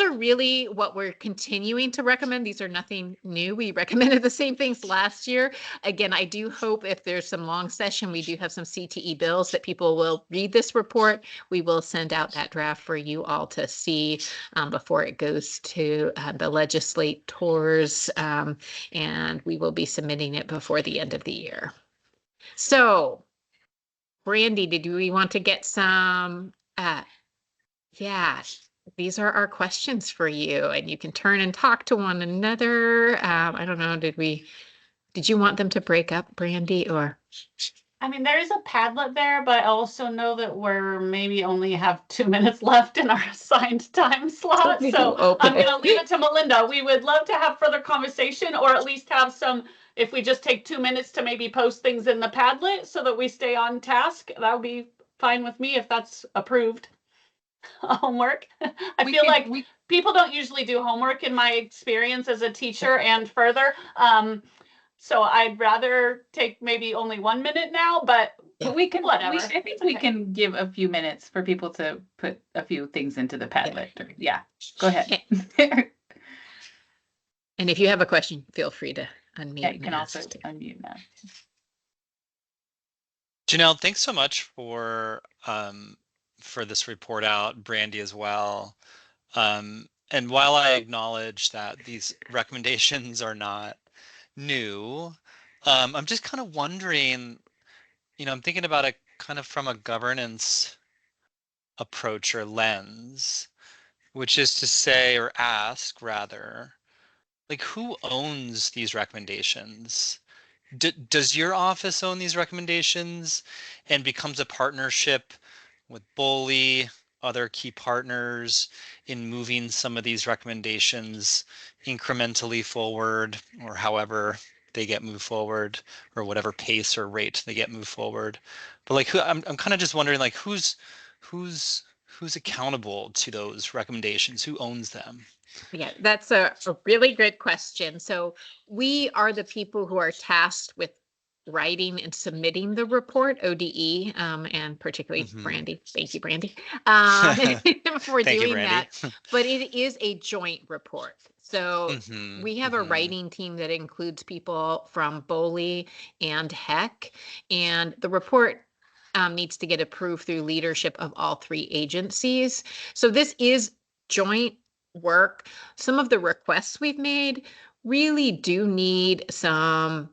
B: are really what we're continuing to recommend. These are nothing new. We recommended the same things last year. Again, I do hope if there's some long session, we do have some CTE bills that people will read this report. We will send out that draft for you all to see before it goes to the legislators, and we will be submitting it before the end of the year. So, Brandy, did we want to get some? Yeah. These are our questions for you, and you can turn and talk to one another. I don't know, did you want them to break up, Brandy, or?
F: I mean, there is a Padlet there, but I also know that we're maybe only have 2 minutes left in our assigned time slot. So
B: Okay.
F: I'm going to leave it to Melinda. We would love to have further conversation, or at least have some, if we just take 2 minutes to maybe post things in the Padlet so that we stay on task. That would be fine with me if that's approved. Homework. I feel like people don't usually do homework in my experience as a teacher and further. So I'd rather take maybe only 1 minute now, but
B: we
F: can, whatever.
J: I think we can give a few minutes for people to put a few things into the Padlet. Yeah, go ahead.
B: And if you have a question, feel free to unmute.
J: Yeah, you can also unmute now.
D: Janelle, thanks so much for this report out, Brandy as well. And while I acknowledge that these recommendations are not new, I'm just kind of wondering, I'm thinking about it kind of from a governance approach or lens, which is to say, or ask rather, who owns these recommendations? Does your office own these recommendations and becomes a partnership with BOLI, other key partners in moving some of these recommendations incrementally forward, or however they get moved forward, or whatever pace or rate they get moved forward. But like, I'm kind of just wondering, like, who's accountable to those recommendations? Who owns them?
B: Yeah, that's a really good question. So we are the people who are tasked with writing and submitting the report, ODE, and particularly Brandy. Thank you, Brandy, for
D: Thank you,
B: doing
D: Brandy.
B: that. But it is a joint report. So we have a writing team that includes people from BOLI and HEC, and the report needs to get approved through leadership of all three agencies. So this is joint work. Some of the requests we've made really do need some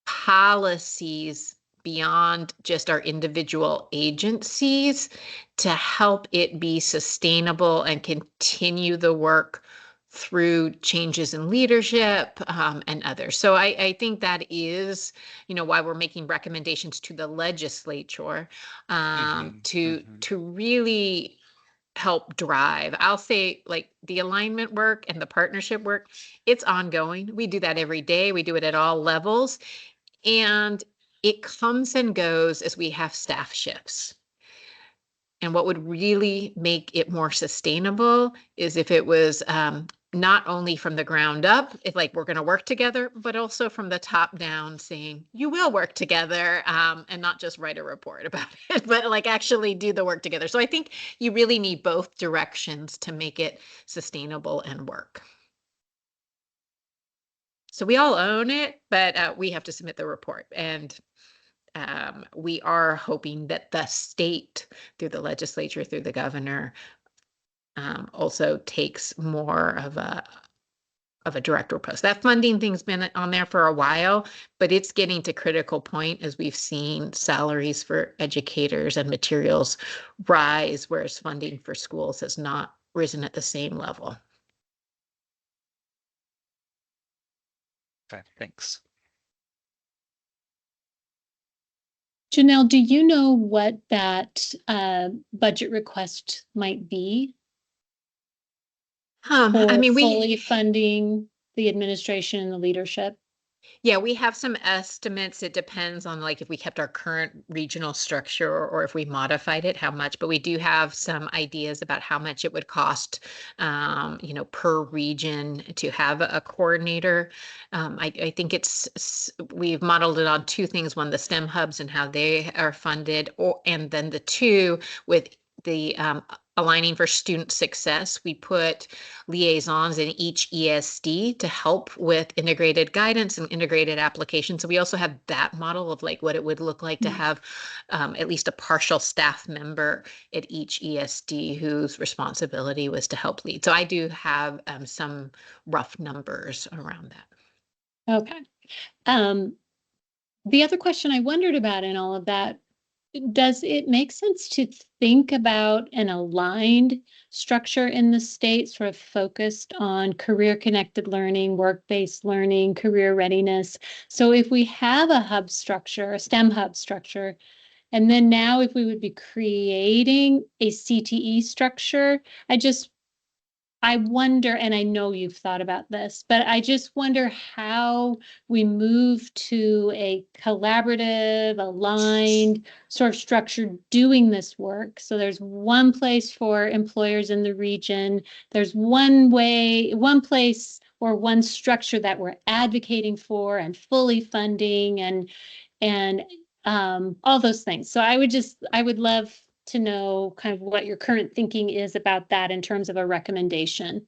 B: policies beyond just our individual agencies to help it be sustainable and continue the work through changes in leadership and others. So I think that is, why we're making recommendations to the legislature to really help drive. I'll say, like, the alignment work and the partnership work, it's ongoing. We do that every day. We do it at all levels. And it comes and goes as we have staff shifts. And what would really make it more sustainable is if it was not only from the ground up, if like we're going to work together, but also from the top down saying, you will work together, and not just write a report about it, but like actually do the work together. So I think you really need both directions to make it sustainable and work. So we all own it, but we have to submit the report. And we are hoping that the state, through the legislature, through the governor, also takes more of a director post. That funding thing's been on there for a while, but it's getting to critical point as we've seen salaries for educators and materials rise, whereas funding for schools has not risen at the same level.
D: Okay, thanks.
K: Janelle, do you know what that budget request might be?
B: I mean,
K: fully funding the administration and the leadership?
B: Yeah, we have some estimates. It depends on like if we kept our current regional structure or if we modified it, how much, but we do have some ideas about how much it would cost, per region to have a coordinator. I think we've modeled it on two things. One, the STEM hubs and how they are funded, and then the two with the aligning for student success. We put liaisons in each ESD to help with integrated guidance and integrated application. So we also have that model of like what it would look like to have at least a partial staff member at each ESD whose responsibility was to help lead. So I do have some rough numbers around that.
K: Okay. The other question I wondered about in all of that, does it make sense to think about an aligned structure in the state, sort of focused on career-connected learning, work-based learning, career readiness? So if we have a hub structure, a STEM hub structure, and then now if we would be creating a CTE structure, I wonder, and I know you've thought about this, but I just wonder how we move to a collaborative, aligned sort of structure doing this work. So there's one place for employers in the region. There's one place or one structure that we're advocating for and fully funding and all those things. So I would love to know kind of what your current thinking is about that in terms of a recommendation.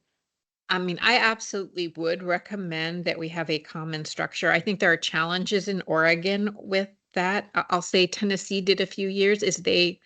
B: I mean, I absolutely would recommend that we have a common structure. I think there are challenges in Oregon with that. I'll say Tennessee did a few years is they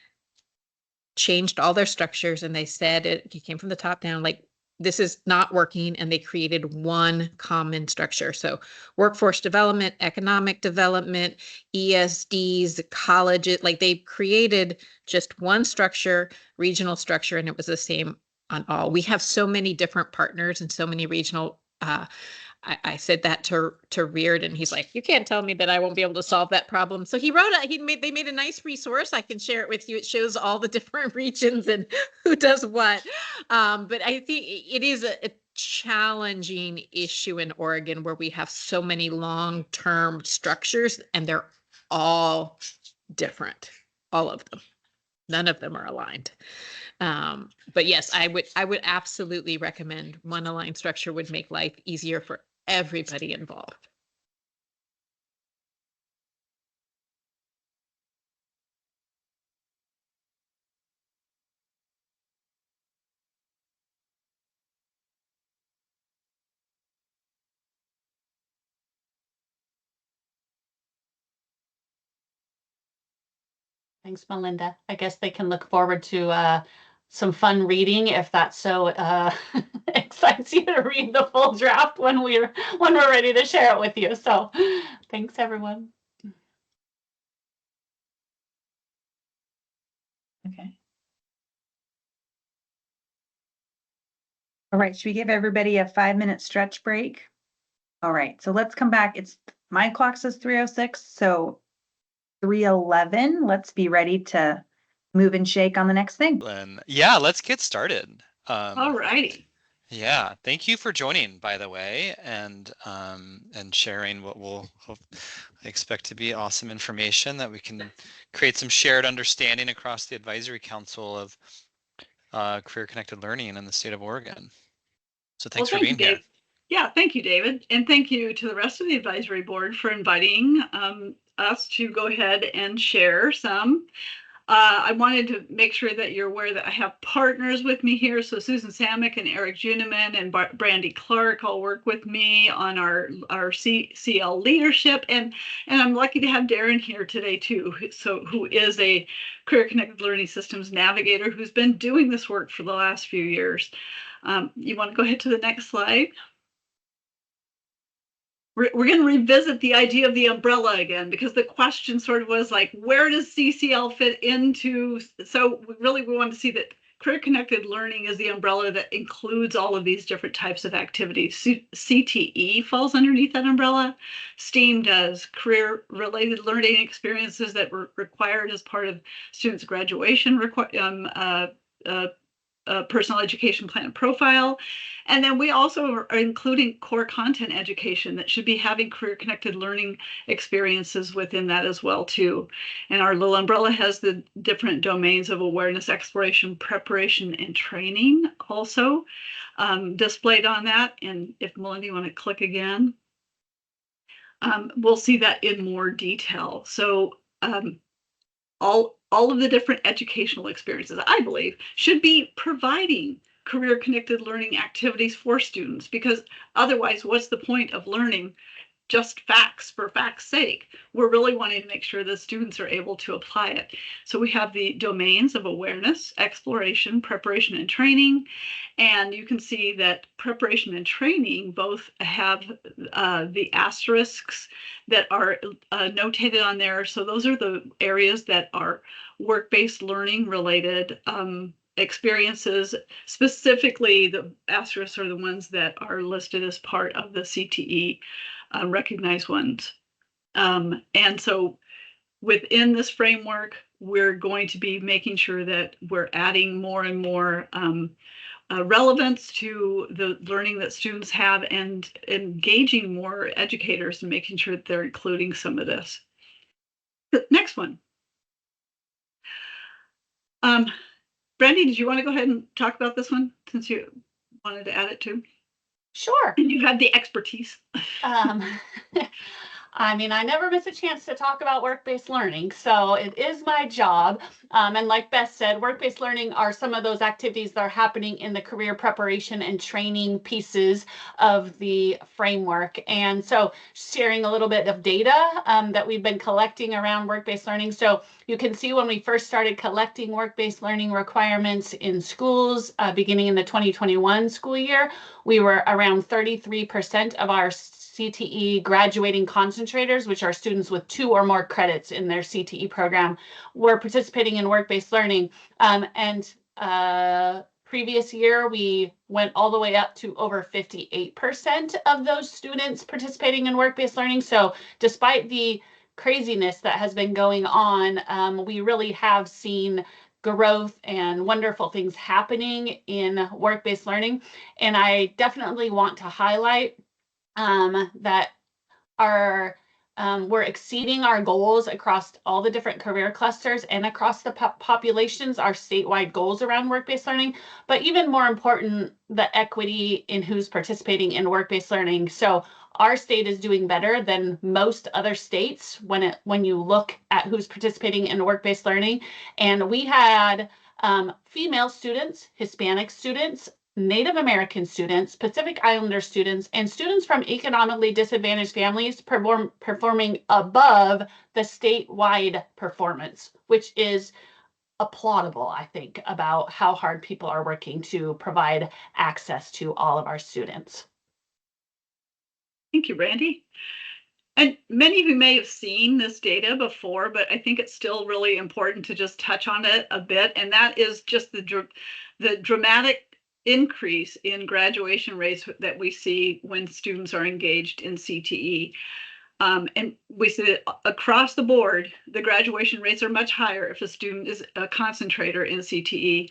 B: changed all their structures and they said it came from the top down, like this is not working, and they created one common structure. So workforce development, economic development, ESDs, colleges, like they created just one structure, regional structure, and it was the same on all. We have so many different partners and so many regional I said that to Reard, and he's like, you can't tell me that I won't be able to solve that problem. So they made a nice resource. I can share it with you. It shows all the different regions and who does what. But I think it is a challenging issue in Oregon where we have so many long-term structures and they're all different, all of them. None of them are aligned. But yes, I would absolutely recommend one aligned structure would make life easier for everybody involved.
J: Thanks, Melinda. I guess they can look forward to some fun reading if that so excites you to read the full draft when we're ready to share it with you. So thanks, everyone.
F: Okay.
A: All right, should we give everybody a 5-minute stretch break? All right, so let's come back. My clock says 3:06, so 3:11. Let's be ready to move and shake on the next thing.
D: Yeah, let's get started.
F: All righty.
D: Yeah, thank you for joining, by the way, and sharing what I expect to be awesome information that we can create some shared understanding across the Advisory Council of Career Connected Learning in the state of Oregon. So thanks for being here.
L: Yeah, thank you, David. And thank you to the rest of the advisory board for inviting us to go ahead and share some. I wanted to make sure that you're aware that I have partners with me here. So Susan Samick and Eric Juniman and Brandy Clark all work with me on our CL leadership. And I'm lucky to have Darren here today too, who is a Career Connected Learning Systems navigator who's been doing this work for the last few years. You want to go ahead to the next slide? We're going to revisit the idea of the umbrella again, because the question sort of was like, where does CCL fit into? So we want to see that Career Connected Learning is the umbrella that includes all of these different types of activities. CTE falls underneath that umbrella. STEAM does career-related learning experiences that were required as part of students' graduation personal education plan profile. And then we also are including core content education that should be having career connected learning experiences within that as well too. And our little umbrella has the different domains of awareness, exploration, preparation, and training also displayed on that. And if Melinda, you want to click again, we'll see that in more detail. So all of the different educational experiences, I believe, should be providing career-connected learning activities for students, because otherwise, what's the point of learning just facts for facts' sake? We're really wanting to make sure that students are able to apply it. So we have the domains of awareness, exploration, preparation, and training. And you can see that preparation and training both have the asterisks that are notated on there. So those are the areas that are work-based learning related experiences. Specifically, the asterisks are the ones that are listed as part of the CTE recognized ones. And so within this framework, we're going to be making sure that we're adding more and more relevance to the learning that students have and engaging more educators and making sure that they're including some of this. The next one. Brandy, did you want to go ahead and talk about this one since you wanted to add it too?
J: Sure.
L: And you have the expertise.
J: I mean, I never miss a chance to talk about work-based learning, so it is my job. And like Beth said, work-based learning are some of those activities that are happening in the career preparation and training pieces of the framework. And so sharing a little bit of data that we've been collecting around work-based learning. So you can see when we first started collecting work-based learning requirements in schools beginning in the 2021 school year, we were around 33% of our CTE graduating concentrators, which are students with 2 or more credits in their CTE program, were participating in work-based learning. previous year, we went all the way up to over 58% of those students participating in work-based learning. So despite the craziness that has been going on, we really have seen growth and wonderful things happening in work-based learning. And I definitely want to highlight that we're exceeding our goals across all the different career clusters and across the populations, our statewide goals around work-based learning, but even more important, the equity in who's participating in work-based learning. So our state is doing better than most other states when you look at who's participating in work-based learning. And we had female students, Hispanic students, Native American students, Pacific Islander students, and students from economically disadvantaged families performing above the statewide performance, which is applaudable, I think, about how hard people are working to provide access to all of our students.
L: Thank you, Brandy. And many of you may have seen this data before, but I think it's still really important to just touch on it a bit. And that is just the dramatic increase in graduation rates that we see when students are engaged in CTE. And we see that across the board, the graduation rates are much higher if a student is a concentrator in CTE.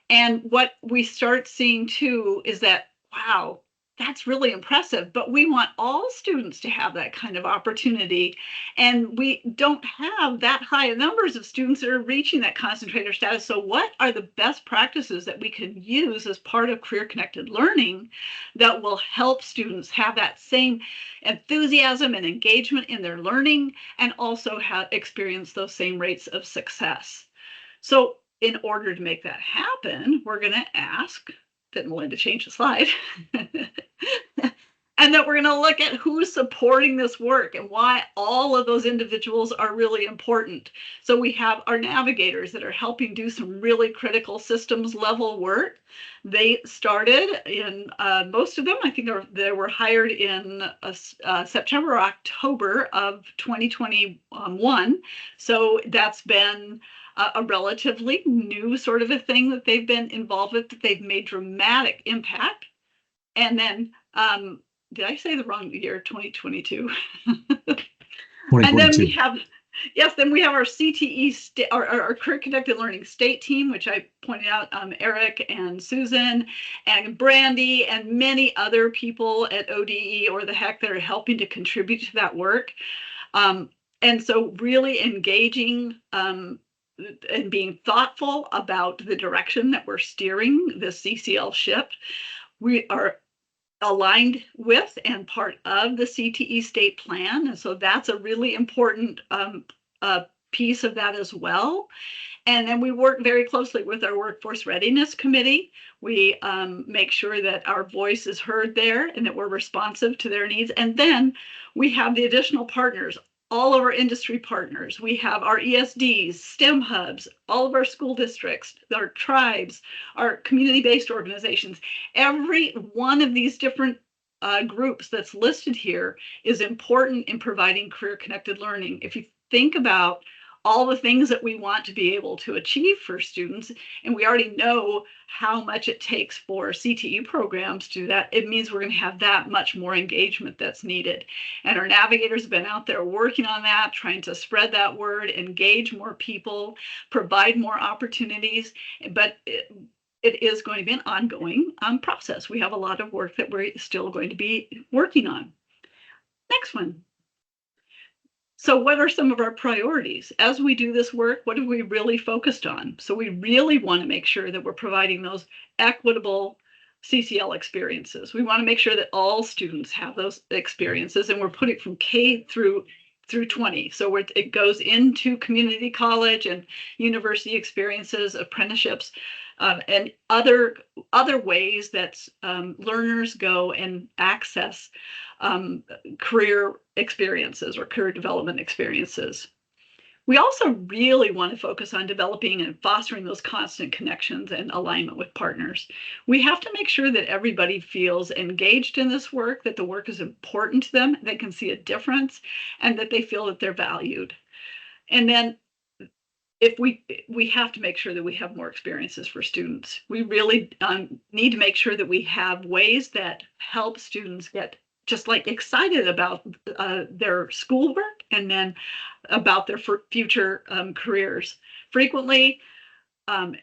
L: And what we start seeing too is that, wow, that's really impressive, but we want all students to have that kind of opportunity. And we don't have that high numbers of students that are reaching that concentrator status. So what are the best practices that we can use as part of career-connected learning that will help students have that same enthusiasm and engagement in their learning and also experience those same rates of success? So in order to make that happen, we're going to ask that Melinda change the slide. And that we're going to look at who's supporting this work and why all of those individuals are really important. So we have our navigators that are helping do some really critical systems level work. They started in, most of them, I think they were hired in September or October of 2021. So that's been a relatively new sort of a thing that they've been involved with, that they've made dramatic impact. And then, did I say the wrong year, 2022? And then we have, yes, then we have our CTE, our career-connected learning state team, which I pointed out, Eric and Susan and Brandy and many other people at ODE or the HEC that are helping to contribute to that work. And so really engaging and being thoughtful about the direction that we're steering the CCL ship. We are aligned with and part of the CTE state plan. And so that's a really important piece of that as well. And then we work very closely with our Workforce Readiness Committee. We make sure that our voice is heard there and that we're responsive to their needs. And then we have the additional partners, all of our industry partners. We have our ESDs, STEM hubs, all of our school districts, our tribes, our community-based organizations. Every one of these different groups that's listed here is important in providing career-connected learning. If you think about all the things that we want to be able to achieve for students, and we already know how much it takes for CTE programs to do that, it means we're going to have that much more engagement that's needed. And our navigators have been out there working on that, trying to spread that word, engage more people, provide more opportunities, but it is going to be an ongoing process. We have a lot of work that we're still going to be working on. Next one. So what are some of our priorities? As we do this work, what have we really focused on? So we really want to make sure that we're providing those equitable CCL experiences. We want to make sure that all students have those experiences, and we're putting from K through 20. So it goes into community college and university experiences, apprenticeships, and other ways that learners go and access career experiences or career development experiences. We also really want to focus on developing and fostering those constant connections and alignment with partners. We have to make sure that everybody feels engaged in this work, that the work is important to them, they can see a difference, and that they feel that they're valued. And then if we have to make sure that we have more experiences for students. We really need to make sure that we have ways that help students get just like excited about their schoolwork and then about their future careers. Frequently,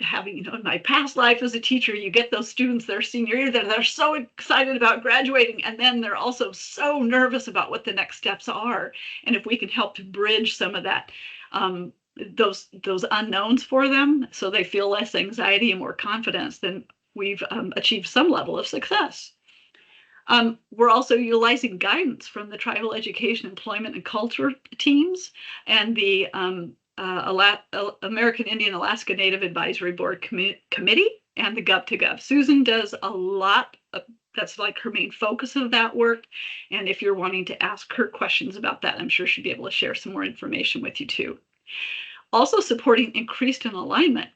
L: having, in my past life as a teacher, you get those students their senior year that they're so excited about graduating, and then they're also so nervous about what the next steps are. And if we can help to bridge some of that, those unknowns for them, so they feel less anxiety and more confidence, then we've achieved some level of success. We're also utilizing guidance from the Tribal Education, Employment, and Culture teams and the American Indian Alaska Native Advisory Board Committee and the Gov2Gov. Susan does a lot of, that's like her main focus of that work. And if you're wanting to ask her questions about that, I'm sure she'd be able to share some more information with you too. Also supporting increased in alignment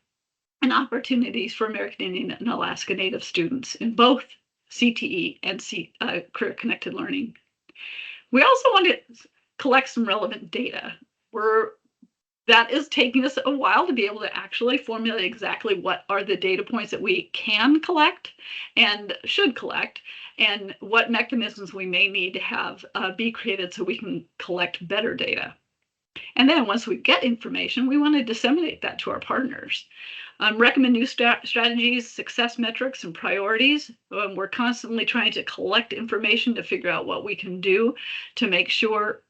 L: and opportunities for American Indian and Alaska Native students in both CTE and Career Connected Learning. We also want to collect some relevant data. That is taking us a while to be able to actually formulate exactly what are the data points that we can collect and should collect, and what mechanisms we may need to have be created so we can collect better data. And then once we get information, we want to disseminate that to our partners. Recommend new strategies, success metrics, and priorities. We're constantly trying to collect information to figure out what we can do to make sure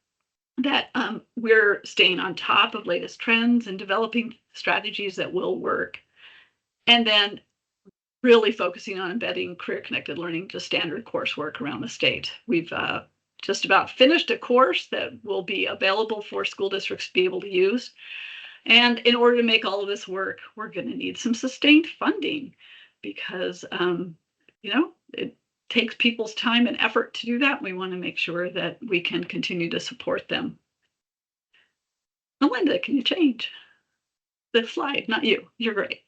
L: that we're staying on top of latest trends and developing strategies that will work. And then really focusing on embedding career-connected learning to standard coursework around the state. We've just about finished a course that will be available for school districts to be able to use. And in order to make all of this work, we're going to need some sustained funding because, it takes people's time and effort to do that. We want to make sure that we can continue to support them. Melinda, can you change the slide? Not you. You're great.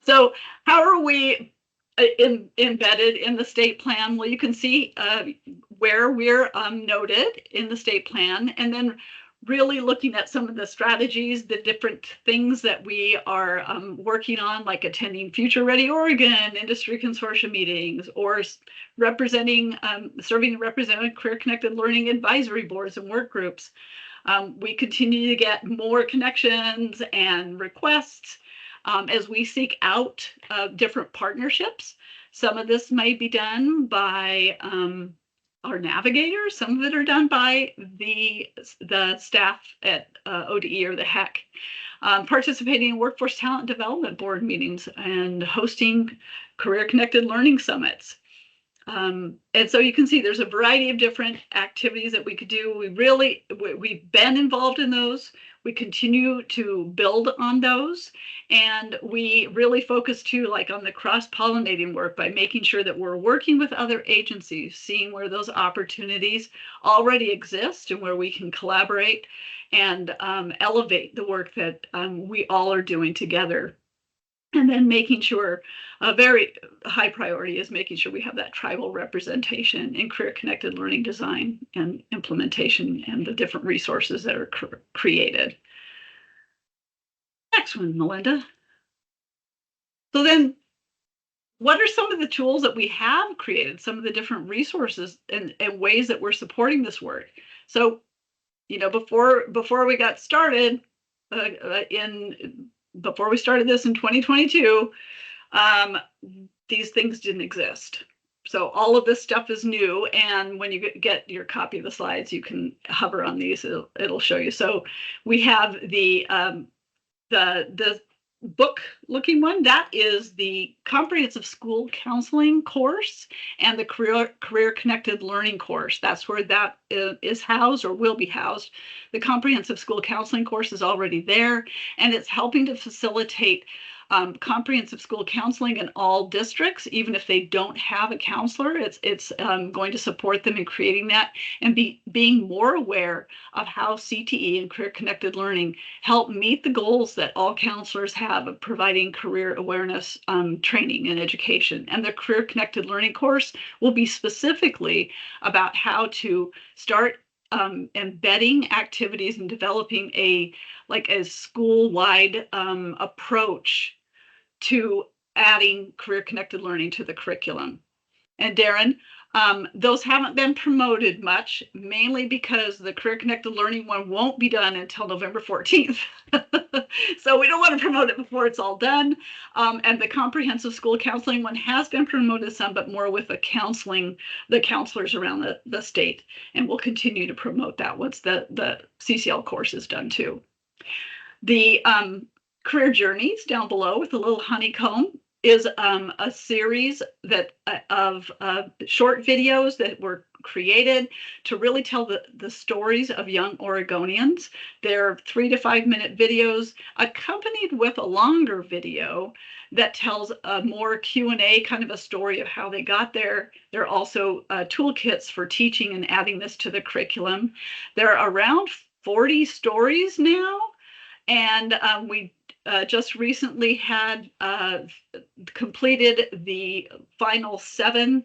L: So how are we embedded in the state plan? Well, you can see where we're noted in the state plan, and then really looking at some of the strategies, the different things that we are working on, like attending Future Ready Oregon industry consortium meetings, or representing, serving and representing career connected learning advisory boards and work groups. We continue to get more connections and requests as we seek out different partnerships. Some of this may be done by our navigators. Some of it are done by the staff at ODE or the HEC. Participating in Workforce Talent Development Board meetings and hosting career-connected learning summits. And so you can see there's a variety of different activities that we could do. We've been involved in those. We continue to build on those. And we really focus too, like on the cross-pollinating work by making sure that we're working with other agencies, seeing where those opportunities already exist and where we can collaborate and elevate the work that we all are doing together. And then making sure, a very high priority is making sure we have that tribal representation in career-connected learning design and implementation and the different resources that are created. Next one, Melinda. So then, what are some of the tools that we have created, some of the different resources and ways that we're supporting this work? So, before we got started before we started this in 2022, these things didn't exist. So all of this stuff is new. And when you get your copy of the slides, you can hover on these, it'll show you. So we have the book looking one, that is the comprehensive school counseling course and the career connected learning course. That's where that is housed or will be housed. The comprehensive school counseling course is already there, and it's helping to facilitate comprehensive school counseling in all districts. Even if they don't have a counselor, it's going to support them in creating that and being more aware of how CTE and career connected learning help meet the goals that all counselors have of providing career awareness training and education. And the career connected learning course will be specifically about how to start embedding activities and developing a school-wide approach to adding career-connected learning to the curriculum. And Darren, those haven't been promoted much, mainly because the career-connected learning one won't be done until November 14th. So we don't want to promote it before it's all done. And the comprehensive school counseling one has been promoted some, but more with the counselors around the state. And we'll continue to promote that once the CCL course is done too. The career journeys down below with the little honeycomb is a series of short videos that were created to really tell the stories of young Oregonians. They're 3 to 5 minute videos accompanied with a longer video that tells a more Q&A kind of a story of how they got there. There are also toolkits for teaching and adding this to the curriculum. There are around 40 stories now, and we just recently had completed the final 7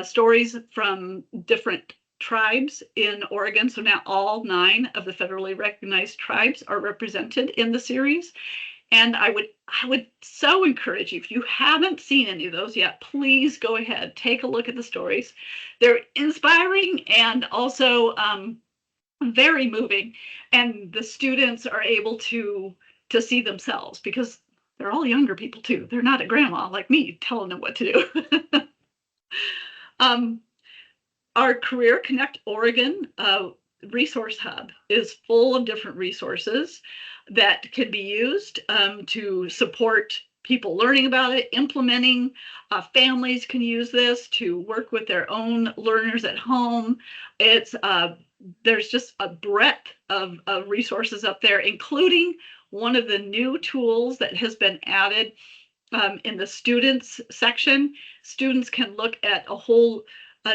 L: stories from different tribes in Oregon. So now all 9 of the federally recognized tribes are represented in the series. And I would so encourage you, if you haven't seen any of those yet, please go ahead, take a look at the stories. They're inspiring and also very moving, and the students are able to see themselves because they're all younger people too. They're not a grandma like me telling them what to do. Our Career Connect Oregon resource hub is full of different resources that can be used to support people learning about it, implementing. Families can use this to work with their own learners at home. There's just a breadth of resources up there, including one of the new tools that has been added in the students section. Students can look at a whole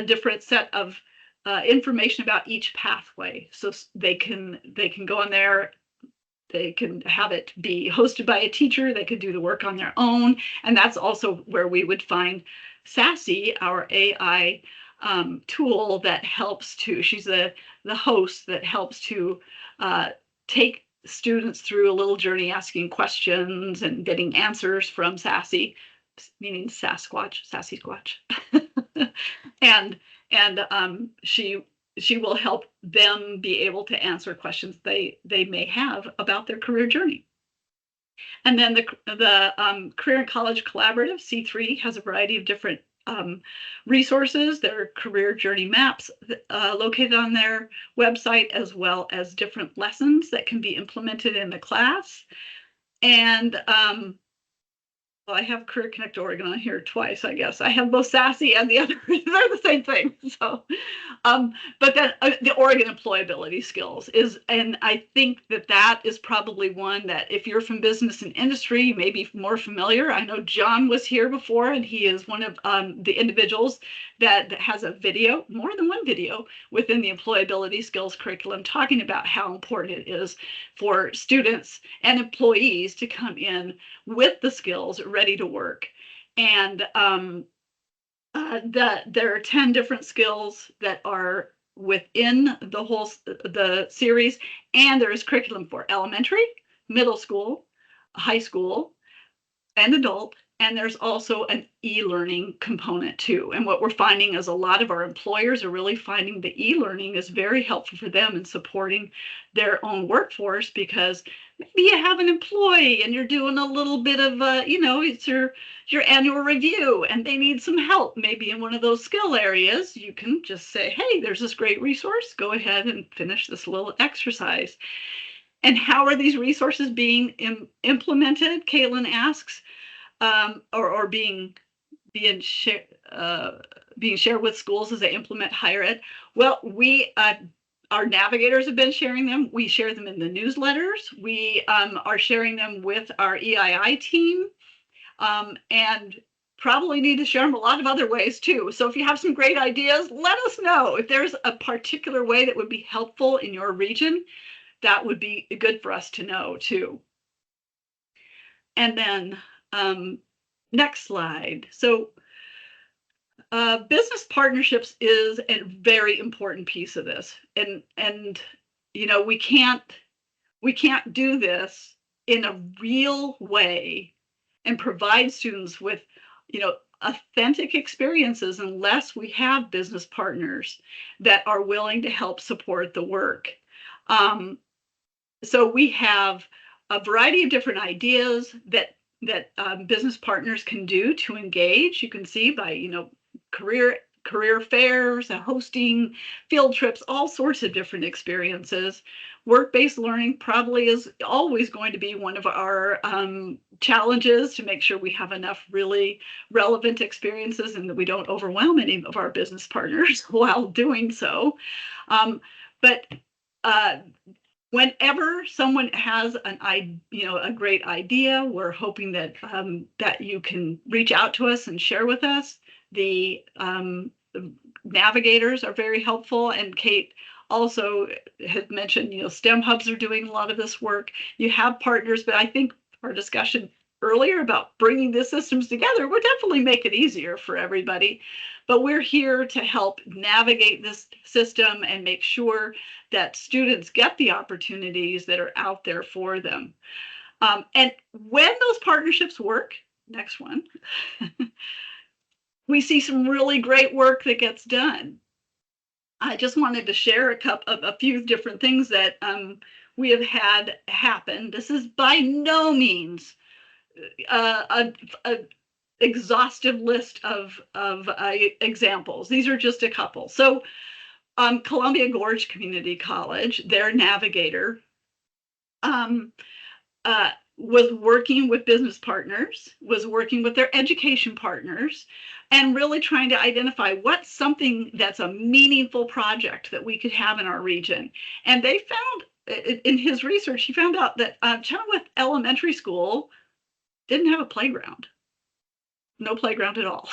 L: different set of information about each pathway. So they can go on there. They can have it be hosted by a teacher. They could do the work on their own. And that's also where we would find Sassy, our AI tool that helps to, she's the host that helps to take students through a little journey, asking questions and getting answers from Sassy, meaning Sasquatch, Sassy Squatch. and she will help them be able to answer questions they may have about their career journey. And then the Career and College Collaborative, C3, has a variety of different resources. There are career journey maps located on their website, as well as different lessons that can be implemented in the class. And well, I have Career Connect Oregon on here twice, I guess. I have both Sassy and the other. They're the same thing. So, but then the Oregon employability skills is, and I think that is probably one that if you're from business and industry, you may be more familiar. I know John was here before, and he is one of the individuals that has a video, more than one video, within the employability skills curriculum talking about how important it is for students and employees to come in with the skills ready to work. And there are 10 different skills that are within the series, and there is curriculum for elementary, middle school, high school, and adult. And there's also an e-learning component too. And what we're finding is a lot of our employers are really finding the e-learning is very helpful for them in supporting their own workforce, because maybe you have an employee and you're doing a little bit of, it's your annual review and they need some help. Maybe in one of those skill areas, you can just say, hey, there's this great resource. Go ahead and finish this little exercise. And how are these resources being implemented? Caitlin asks. Or being shared with schools as they implement higher ed. Well, our navigators have been sharing them. We share them in the newsletters. We are sharing them with our EII team, and probably need to share them a lot of other ways too. So if you have some great ideas, let us know. If there's a particular way that would be helpful in your region, that would be good for us to know too. And then next slide. So business partnerships is a very important piece of this, and you know, we can't do this in a real way and provide students with, you know, authentic experiences unless we have business partners that are willing to help support the work. So we have a variety of different ideas that business partners can do to engage. You can see by, you know, career fairs and hosting field trips, all sorts of different experiences. Work-based learning probably is always going to be one of our challenges, to make sure we have enough really relevant experiences and that we don't overwhelm any of our business partners while doing so. But whenever someone has a great idea, we're hoping that that you can reach out to us and share with us. The navigators are very helpful, and Kate also had mentioned, you know, STEM hubs are doing a lot of this work. You have partners, but I think our discussion earlier about bringing the systems together would definitely make it easier for everybody. But we're here to help navigate this system and make sure that students get the opportunities that are out there for them. And when those partnerships work, next one, we see some really great work that gets done. I just wanted to share a few different things that we have had happen. This is by no means a exhaustive list of examples. These are just a couple. So Columbia Gorge Community College, their navigator, was working with business partners, was working with their education partners, and really trying to identify what's something that's a meaningful project that we could have in our region. And they found, in his research, he found out that Chenoweth Elementary School didn't have a playground. No playground at all.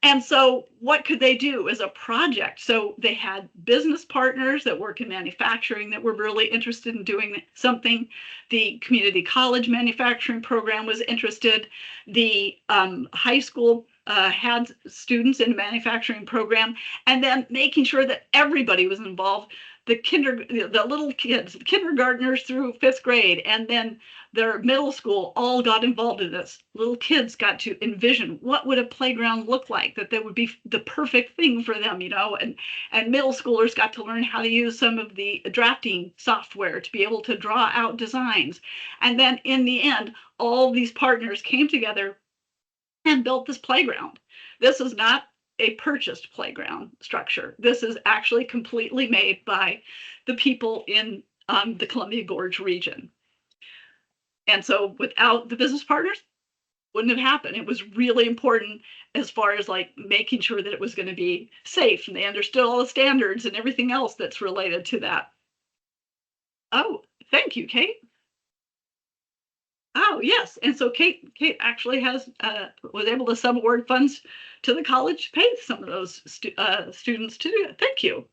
L: And so what could they do as a project? So they had business partners that work in manufacturing that were really interested in doing something. The community college manufacturing program was interested. The high school had students in the manufacturing program, and then making sure that everybody was involved. The little kids, kindergartners through 5th grade, and then their middle school all got involved in this. Little kids got to envision what would a playground look like, that would be the perfect thing for them, you know, and middle schoolers got to learn how to use some of the drafting software to be able to draw out designs. And then in the end, all these partners came together and built this playground. This is not a purchased playground structure. This is actually completely made by the people in the Columbia Gorge region. And so without the business partners, wouldn't have happened. It was really important as far as like making sure that it was going to be safe, and they understood all the standards and everything else that's related to that. Oh, thank you, Kate. Oh, yes. And so Kate actually was able to sub-award funds to the college to pay some of those students to do it. Thank you.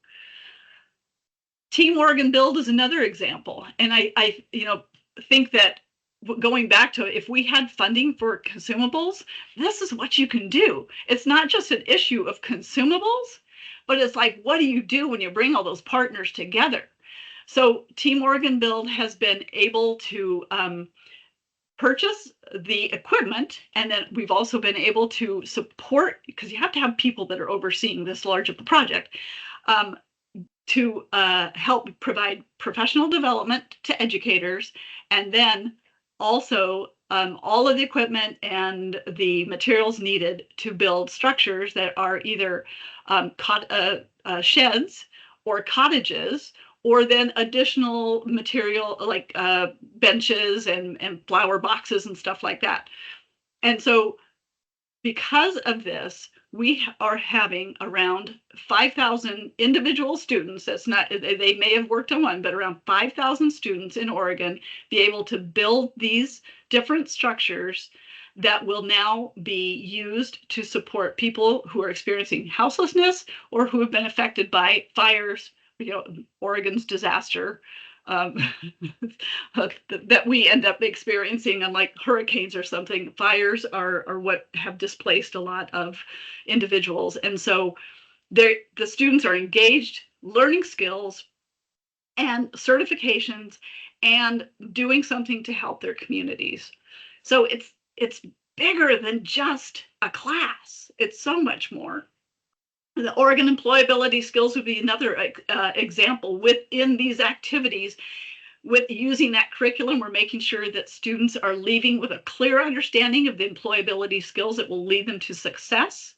L: Team Oregon Build is another example. And I think that going back to it, if we had funding for consumables, this is what you can do. It's not just an issue of consumables, but it's like, what do you do when you bring all those partners together? So Team Oregon Build has been able to purchase the equipment, and then we've also been able to support, because you have to have people that are overseeing this large of a project, to help provide professional development to educators, and then also all of the equipment and the materials needed to build structures that are either sheds or cottages, or then additional material like benches and flower boxes and stuff like that. And so because of this, we are having around 5,000 individual students. That's not, they may have worked on one, but around 5,000 students in Oregon be able to build these different structures that will now be used to support people who are experiencing houselessness or who have been affected by fires, you know, Oregon's disaster um, that we end up experiencing, unlike hurricanes or something. Fires are what have displaced a lot of individuals. And so the students are engaged, learning skills and certifications and doing something to help their communities. So it's bigger than just a class. It's so much more. The Oregon employability skills would be another example within these activities. With using that curriculum, we're making sure that students are leaving with a clear understanding of the employability skills that will lead them to success,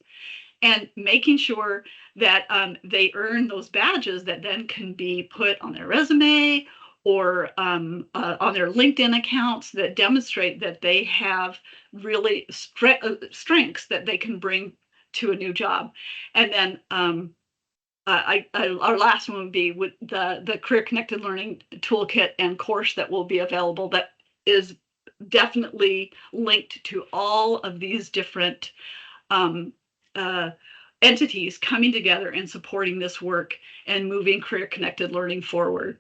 L: and making sure that they earn those badges that then can be put on their resume or on their LinkedIn accounts that demonstrate that they have really strengths that they can bring to a new job. And then our last one would be with the Career Connected Learning Toolkit and course that will be available that is definitely linked to all of these different entities coming together and supporting this work and moving career connected learning forward.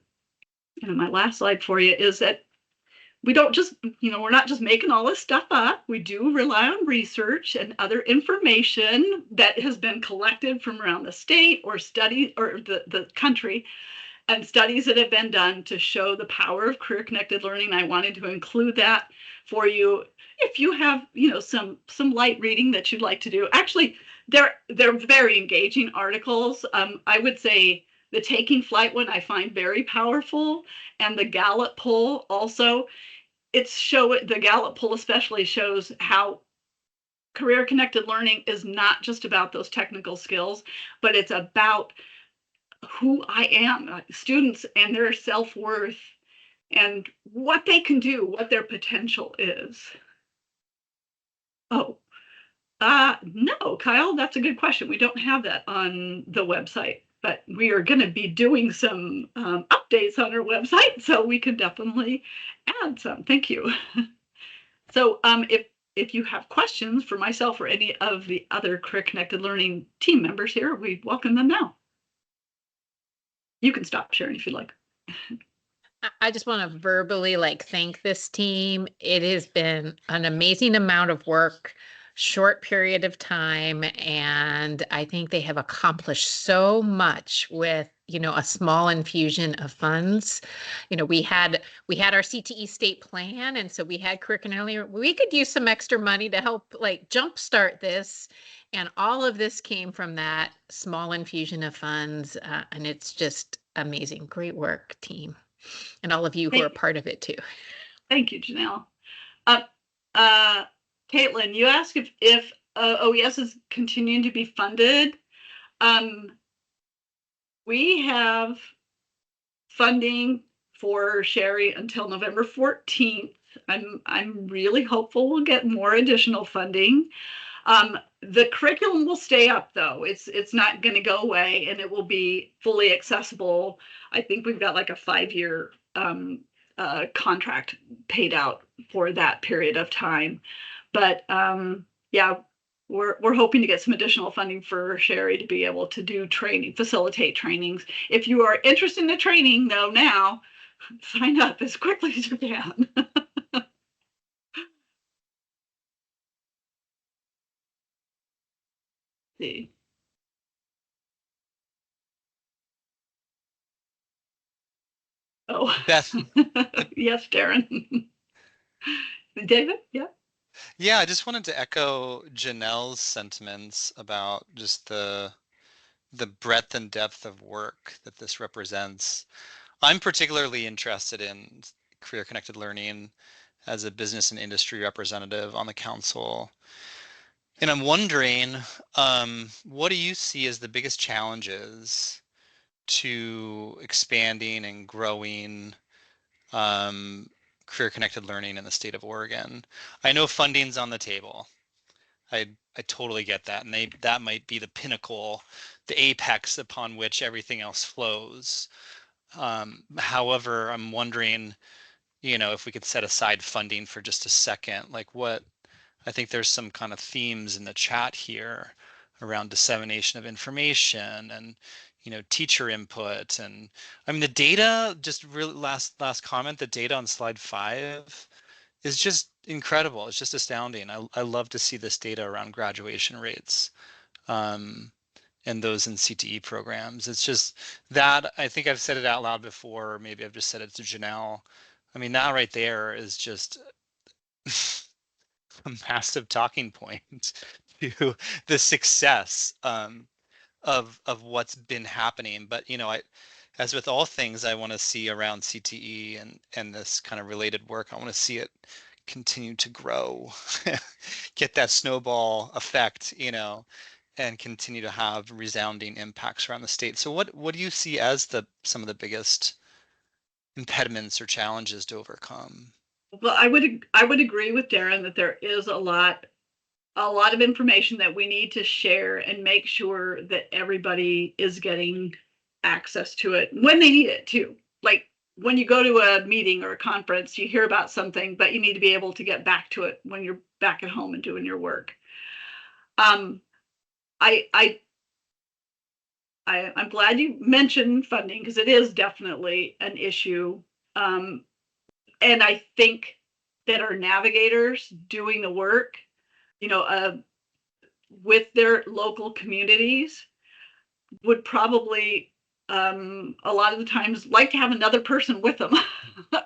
L: And my last slide for you is that we don't just, we're not just making all this stuff up. We do rely on research and other information that has been collected from around the state or study or the country, and studies that have been done to show the power of career connected learning. I wanted to include that for you. If you have, some light reading that you'd like to do, actually, they're very engaging articles. I would say the Taking Flight one I find very powerful, and the Gallup poll also. The Gallup poll especially shows how career connected learning is not just about those technical skills, but it's about who I am, students and their self-worth and what they can do, what their potential is. Oh, no, Kyle, that's a good question. We don't have that on the website, but we are going to be doing some updates on our website, so we can definitely add some. Thank you. So if you have questions for myself or any of the other Career Connected Learning team members here, we welcome them now. You can stop sharing if you'd like.
B: I just want to verbally thank this team. It has been an amazing amount of work, short period of time, and I think they have accomplished so much with a small infusion of funds. We had our CTE state plan, and so we had curriculum. We could use some extra money to help jumpstart this, and all of this came from that small infusion of funds, and it's just amazing. Great work, team. And all of you who are part of it too.
L: Thank you, Janelle. Caitlin, you asked if OES is continuing to be funded. We have funding for Sherry until November 14th. I'm really hopeful we'll get more additional funding. The curriculum will stay up though. It's not going to go away, and it will be fully accessible. I think we've got a 5-year contract paid out for that period of time. But yeah, we're hoping to get some additional funding for Sherry to be able to do facilitate trainings. If you are interested in the training though now, sign up as quickly as you can. See. Oh,
D: Beth.
L: Yes, Darren. David, yeah.
D: Yeah, I just wanted to echo Janelle's sentiments about just the breadth and depth of work that this represents. I'm particularly interested in career connected learning as a business and industry representative on the council. And I'm wondering, what do you see as the biggest challenges to expanding and growing career connected learning in the state of Oregon? I know funding's on the table. I totally get that. And that might be the pinnacle, the apex upon which everything else flows. However, I'm wondering, if we could set aside funding for just a second, I think there's some kind of themes in the chat here around dissemination of information and, teacher input. And I mean, the data, just really last comment, the data on slide 5 is just incredible. It's just astounding. I love to see this data around graduation rates. And those in CTE programs. It's just that, I think I've said it out loud before, or maybe I've just said it to Janelle. I mean, that right there is just a massive talking point to the success of what's been happening. But as with all things, I want to see around CTE and this kind of related work, I want to see it continue to grow, get that snowball effect, and continue to have resounding impacts around the state. So what do you see as some of the biggest impediments or challenges to overcome?
L: Well, I would agree with Darren that there is a lot of information that we need to share and make sure that everybody is getting access to it when they need it too. Like when you go to a meeting or a conference, you hear about something, but you need to be able to get back to it when you're back at home and doing your work. I'm glad you mentioned funding because it is definitely an issue. And I think that our navigators doing the work, with their local communities would probably a lot of the times like to have another person with them.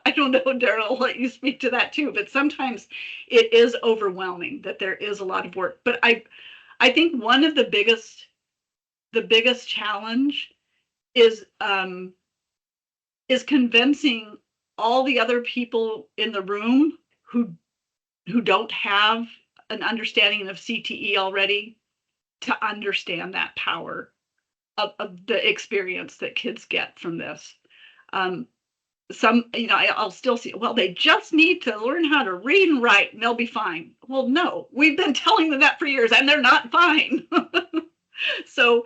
L: I don't know, Darren, I'll let you speak to that too, but sometimes it is overwhelming that there is a lot of work. But I think one of the biggest challenge is convincing all the other people in the room who don't have an understanding of CTE already to understand that power of the experience that kids get from this. I'll still see, well, they just need to learn how to read and write and they'll be fine. Well, no, we've been telling them that for years and they're not fine. So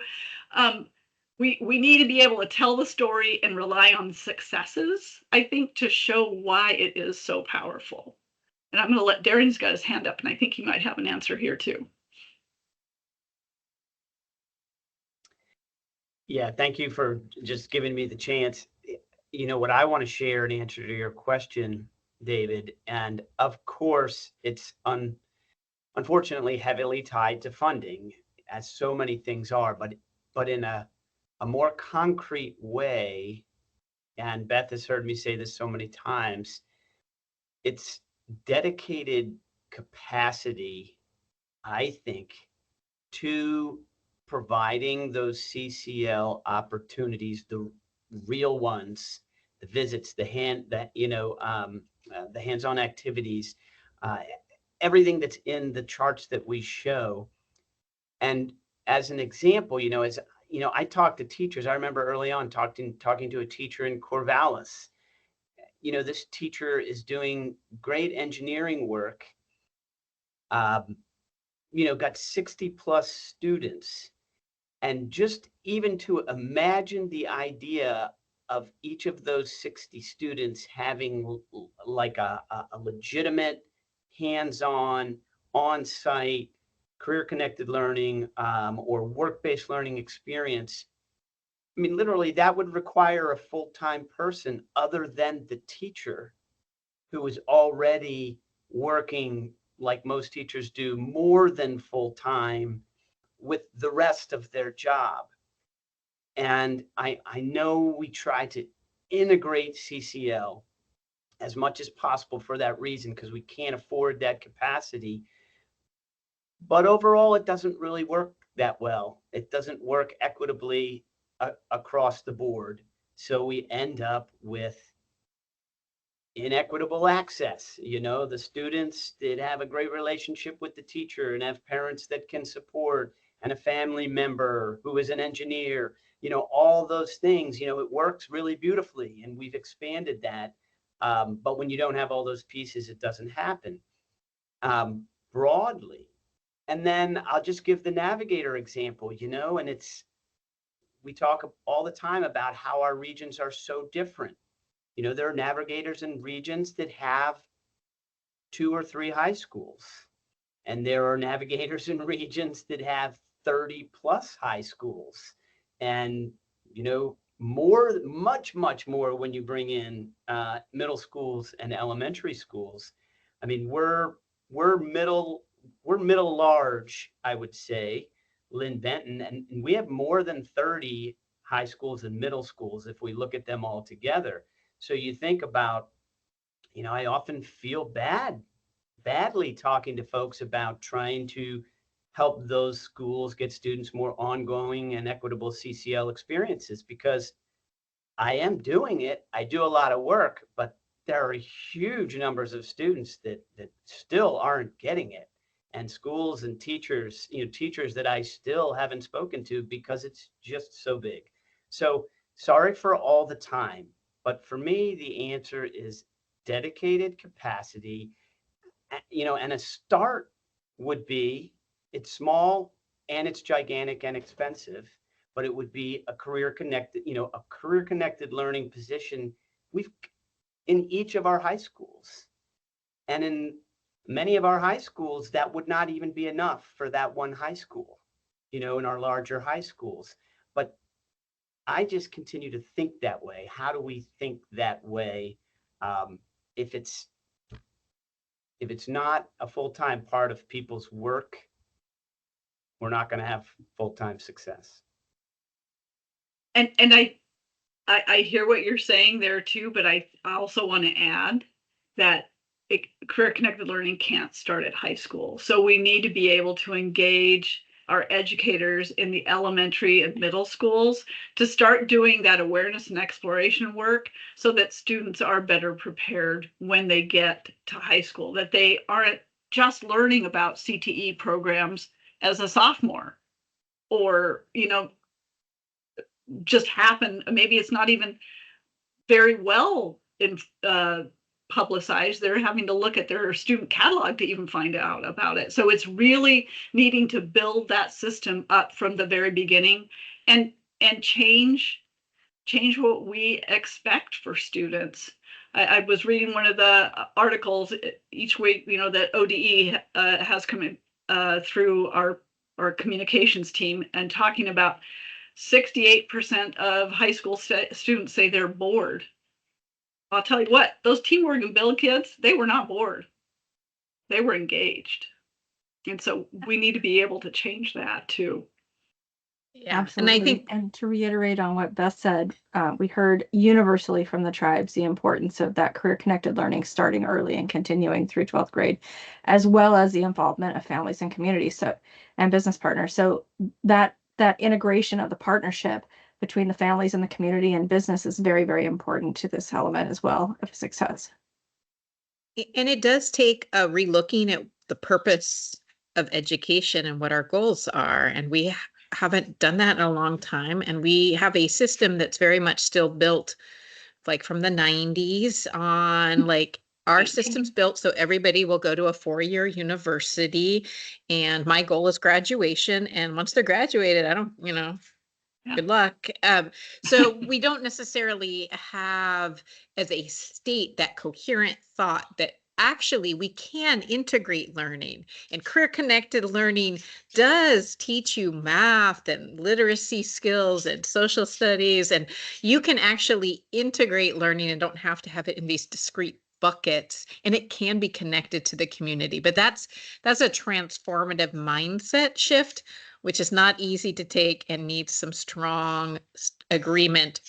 L: we need to be able to tell the story and rely on successes, I think, to show why it is so powerful. And I'm going to let Darren's got his hand up, and I think he might have an answer here too.
E: Yeah, thank you for just giving me the chance. What I want to share in answer to your question, David, and of course, it's unfortunately heavily tied to funding, as so many things are, but in a more concrete way, and Beth has heard me say this so many times, it's dedicated capacity, I think, to providing those CCL opportunities, the real ones, the visits, the hands-on activities, everything that's in the charts that we show. And as an example, I talk to teachers. I remember early on talking to a teacher in Corvallis. This teacher is doing great engineering work. Got 60 plus students. And just even to imagine the idea of each of those 60 students having like a legitimate hands-on, on-site, career-connected learning or work-based learning experience, I mean, literally that would require a full-time person other than the teacher who is already working, like most teachers do, more than full-time with the rest of their job. And I know we try to integrate CCL as much as possible for that reason, because we can't afford that capacity. But overall, it doesn't really work that well. It doesn't work equitably across the board. So we end up with inequitable access. The students that have a great relationship with the teacher and have parents that can support, and a family member who is an engineer, all those things, it works really beautifully, and we've expanded that. But when you don't have all those pieces, it doesn't happen broadly. And then I'll just give the navigator example, and we talk all the time about how our regions are so different. There are navigators in regions that have 2 or 3 high schools, and there are navigators in regions that have 30 plus high schools. And much more when you bring in middle schools and elementary schools. I mean, we're middle large, I would say, Lynn Benton, and we have more than 30 high schools and middle schools if we look at them all together. So you think about, I often feel badly talking to folks about trying to help those schools get students more ongoing and equitable CCL experiences, because I am doing it. I do a lot of work, but there are huge numbers of students that still aren't getting it. And schools and teachers, teachers that I still haven't spoken to because it's just so big. So sorry for all the time, but for me, the answer is dedicated capacity. And a start would be, it's small and it's gigantic and expensive, but it would be a career connected learning position in each of our high schools. And in many of our high schools, that would not even be enough for that one high school, in our larger high schools. But I just continue to think that way. How do we think that way? If it's not a full-time part of people's work, we're not going to have full-time success.
L: And I hear what you're saying there too, but I also want to add that career connected learning can't start at high school. So we need to be able to engage our educators in the elementary and middle schools to start doing that awareness and exploration work so that students are better prepared when they get to high school, that they aren't just learning about CTE programs as a sophomore, or, just happen. Maybe it's not even very well publicized. They're having to look at their student catalog to even find out about it. So it's really needing to build that system up from the very beginning and change what we expect for students. I was reading one of the articles each week, that ODE has come through our communications team, and talking about 68% of high school students say they're bored. I'll tell you what, those teamwork and build kids, they were not bored. They were engaged. And so we need to be able to change that too.
B: Yeah.
M: Absolutely.
B: And I think,
M: and to reiterate on what Beth said, we heard universally from the tribes the importance of that career connected learning starting early and continuing through 12th grade, as well as the involvement of families and communities and business partners. So that integration of the partnership between the families and the community and business is very, very important to this element as well of success.
B: and it does take a relooking at the purpose of education and what our goals are. And we haven't done that in a long time. And we have a system that's very much still built like from the 90s on like our system's built so everybody will go to a 4-year university, and my goal is graduation. And once they're graduated, I don't, good luck. So we don't necessarily have as a state that coherent thought that actually we can integrate learning, and career connected learning does teach you math and literacy skills and social studies, and you can actually integrate learning and don't have to have it in these discrete buckets, and it can be connected to the community. But that's a transformative mindset shift, which is not easy to take and needs some strong agreement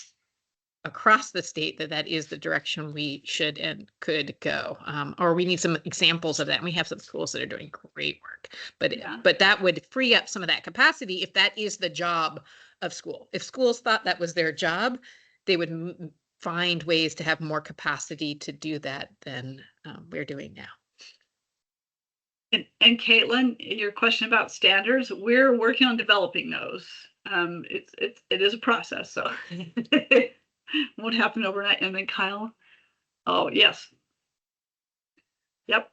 B: across the state that is the direction we should and could go. Or we need some examples of that. And we have some schools that are doing great work, but that would free up some of that capacity if that is the job of school. If schools thought that was their job, they would find ways to have more capacity to do that than we're doing now.
L: And Caitlin, your question about standards, we're working on developing those. It is a process, so it won't happen overnight. And then Kyle, oh yes, yep,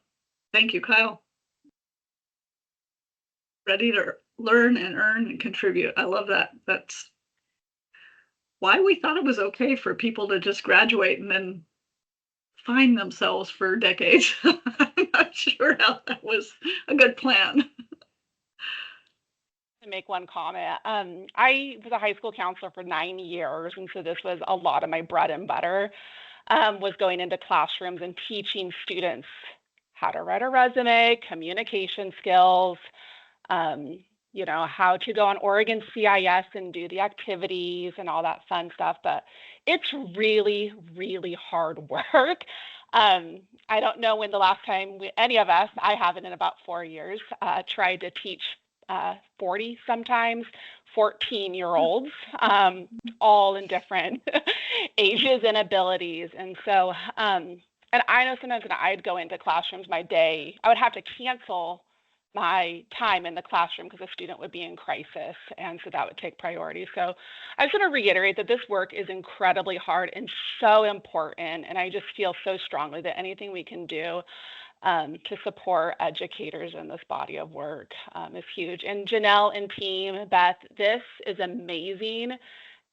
L: thank you, Kyle. Ready to learn and earn and contribute. I love that. That's why we thought it was okay for people to just graduate and then find themselves for decades. I'm not sure how that was a good plan.
N: to make one comment. I was a high school counselor for 9 years, and so this was a lot of my bread and butter, was going into classrooms and teaching students how to write a resume, communication skills, you know, how to go on Oregon CIS and do the activities and all that fun stuff. But it's really, really hard work. I don't know when the last time any of us, I haven't in about 4 years, tried to teach 40 sometimes 14-year-olds, all in different ages and abilities. And so, and I know sometimes when I'd go into classrooms, my day, I would have to cancel my time in the classroom because a student would be in crisis, and so that would take priority. So I just want to reiterate that this work is incredibly hard and so important, and I just feel so strongly that anything we can do to support educators in this body of work is huge. And Janelle and team, Beth, this is amazing,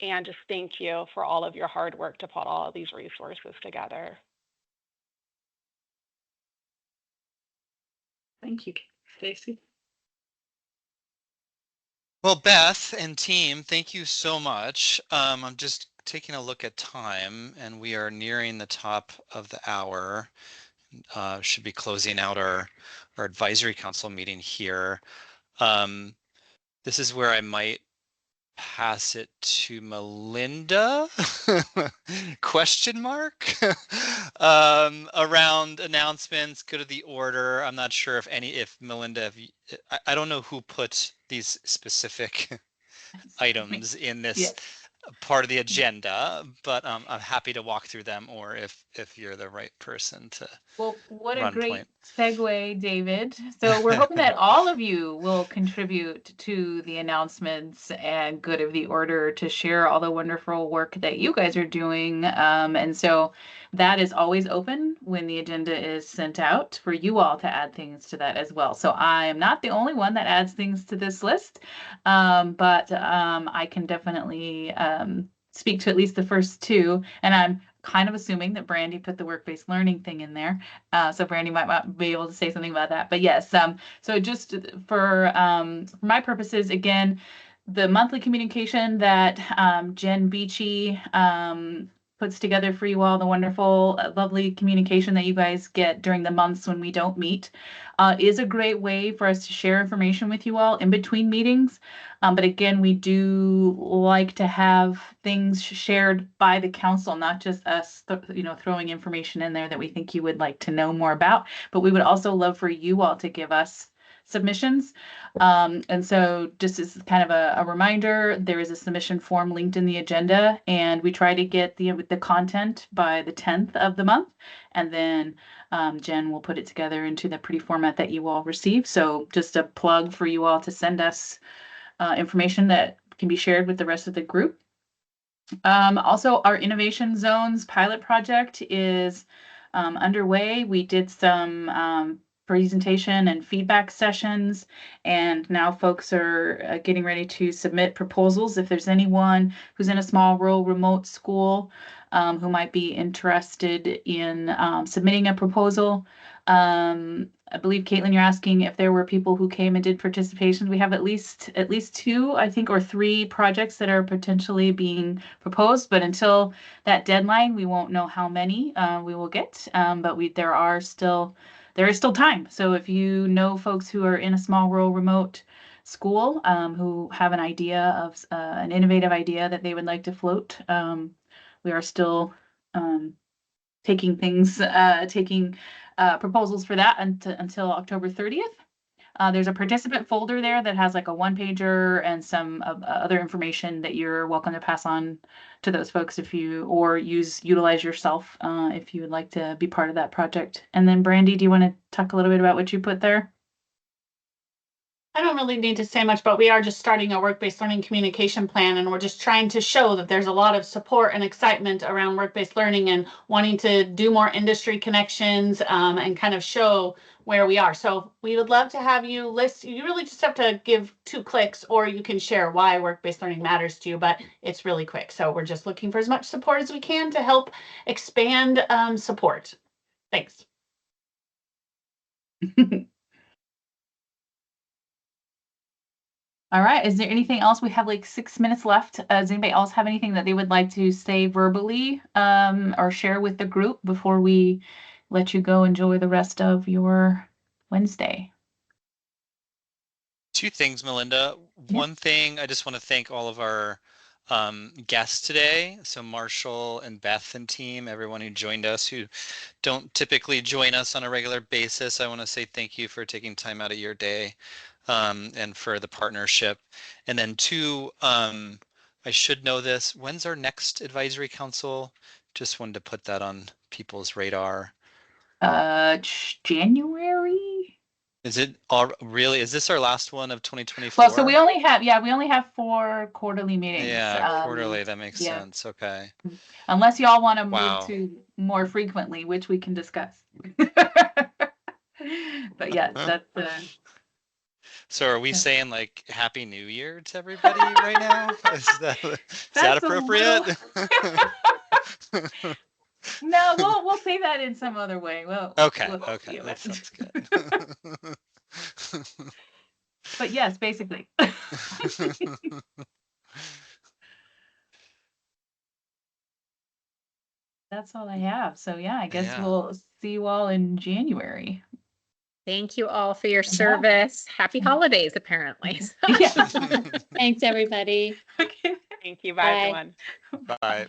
N: and just thank you for all of your hard work to put all of these resources together.
L: Thank you, Stacy.
D: Well, Beth and team, thank you so much. I'm just taking a look at time, and we are nearing the top of the hour. Should be closing out our advisory council meeting here. This is where I might pass it to Melinda, question mark, around announcements, good of the order. I'm not sure if Melinda, I don't know who put these specific items in this
F: Yes.
D: part of the agenda, but I'm happy to walk through them, or if you're the right person to
F: Well, what a
D: run
F: great
D: point.
F: segue, David. So we're hoping that all of you will contribute to the announcements and good of the order to share all the wonderful work that you guys are doing. And so that is always open when the agenda is sent out for you all to add things to that as well. So I am not the only one that adds things to this list, but I can definitely speak to at least the first two. And I'm kind of assuming that Brandy put the work-based learning thing in there. So Brandy might be able to say something about that. But yes, so just for my purposes, again, the monthly communication that Jen Beachy puts together for you all, the wonderful, lovely communication that you guys get during the months when we don't meet, is a great way for us to share information with you all in between meetings. But again, we do like to have things shared by the council, not just us, throwing information in there that we think you would like to know more about. But we would also love for you all to give us submissions. And so just as kind of a reminder, there is a submission form linked in the agenda, and we try to get the content by the 10th of the month. And then Jen will put it together into the pretty format that you all receive. So just a plug for you all to send us information that can be shared with the rest of the group. Also, our Innovation Zones pilot project is underway. We did some presentation and feedback sessions, and now folks are getting ready to submit proposals. If there's anyone who's in a small rural remote school who might be interested in submitting a proposal, I believe, Caitlin, you're asking if there were people who came and did participation. We have at least two, I think, or three projects that are potentially being proposed, but until that deadline, we won't know how many we will get. But there is still time. So if you know folks who are in a small rural remote school who have an idea of an innovative idea that they would like to float, we are still taking proposals for that until October 30th. There's a participant folder there that has like a one-pager and some other information that you're welcome to pass on to those folks or utilize yourself if you would like to be part of that project. And then Brandy, do you want to talk a little bit about what you put there?
J: I don't really need to say much, but we are just starting a work-based learning communication plan, and we're just trying to show that there's a lot of support and excitement around work-based learning and wanting to do more industry connections and kind of show where we are. So we would love to have you list. You really just have to give 2 clicks, or you can share why work-based learning matters to you, but it's really quick. So we're just looking for as much support as we can to help expand support. Thanks.
F: All right. Is there anything else? We have like 6 minutes left. Does anybody else have anything that they would like to say verbally or share with the group before we let you go enjoy the rest of your Wednesday?
D: Two things, Melinda.
F: Yeah.
D: One thing, I just want to thank all of our guests today. So Marshall and Beth and team, everyone who joined us who don't typically join us on a regular basis. I want to say thank you for taking time out of your day and for the partnership. And then two, I should know this. When's our next advisory council? Just wanted to put that on people's radar.
F: January.
D: Is it all really? Is this our last one of 2024?
F: Well, so we only have 4 quarterly meetings.
D: Yeah, quarterly. That makes sense. Okay.
F: Unless y'all want to
D: Wow.
F: move to more frequently, which we can discuss. But yeah, that's
D: So are we saying like Happy New Year to everybody right now? Is that appropriate?
F: No, we'll say that in some other way.
D: Okay,
F: Yeah,
D: that sounds good.
F: But yes, basically. That's all I have. So yeah, I guess we'll see you all in January.
B: Thank you all for your service. Happy holidays, apparently.
K: Thanks, everybody.
F: Okay.
N: Thank you. Bye, everyone.
D: Bye.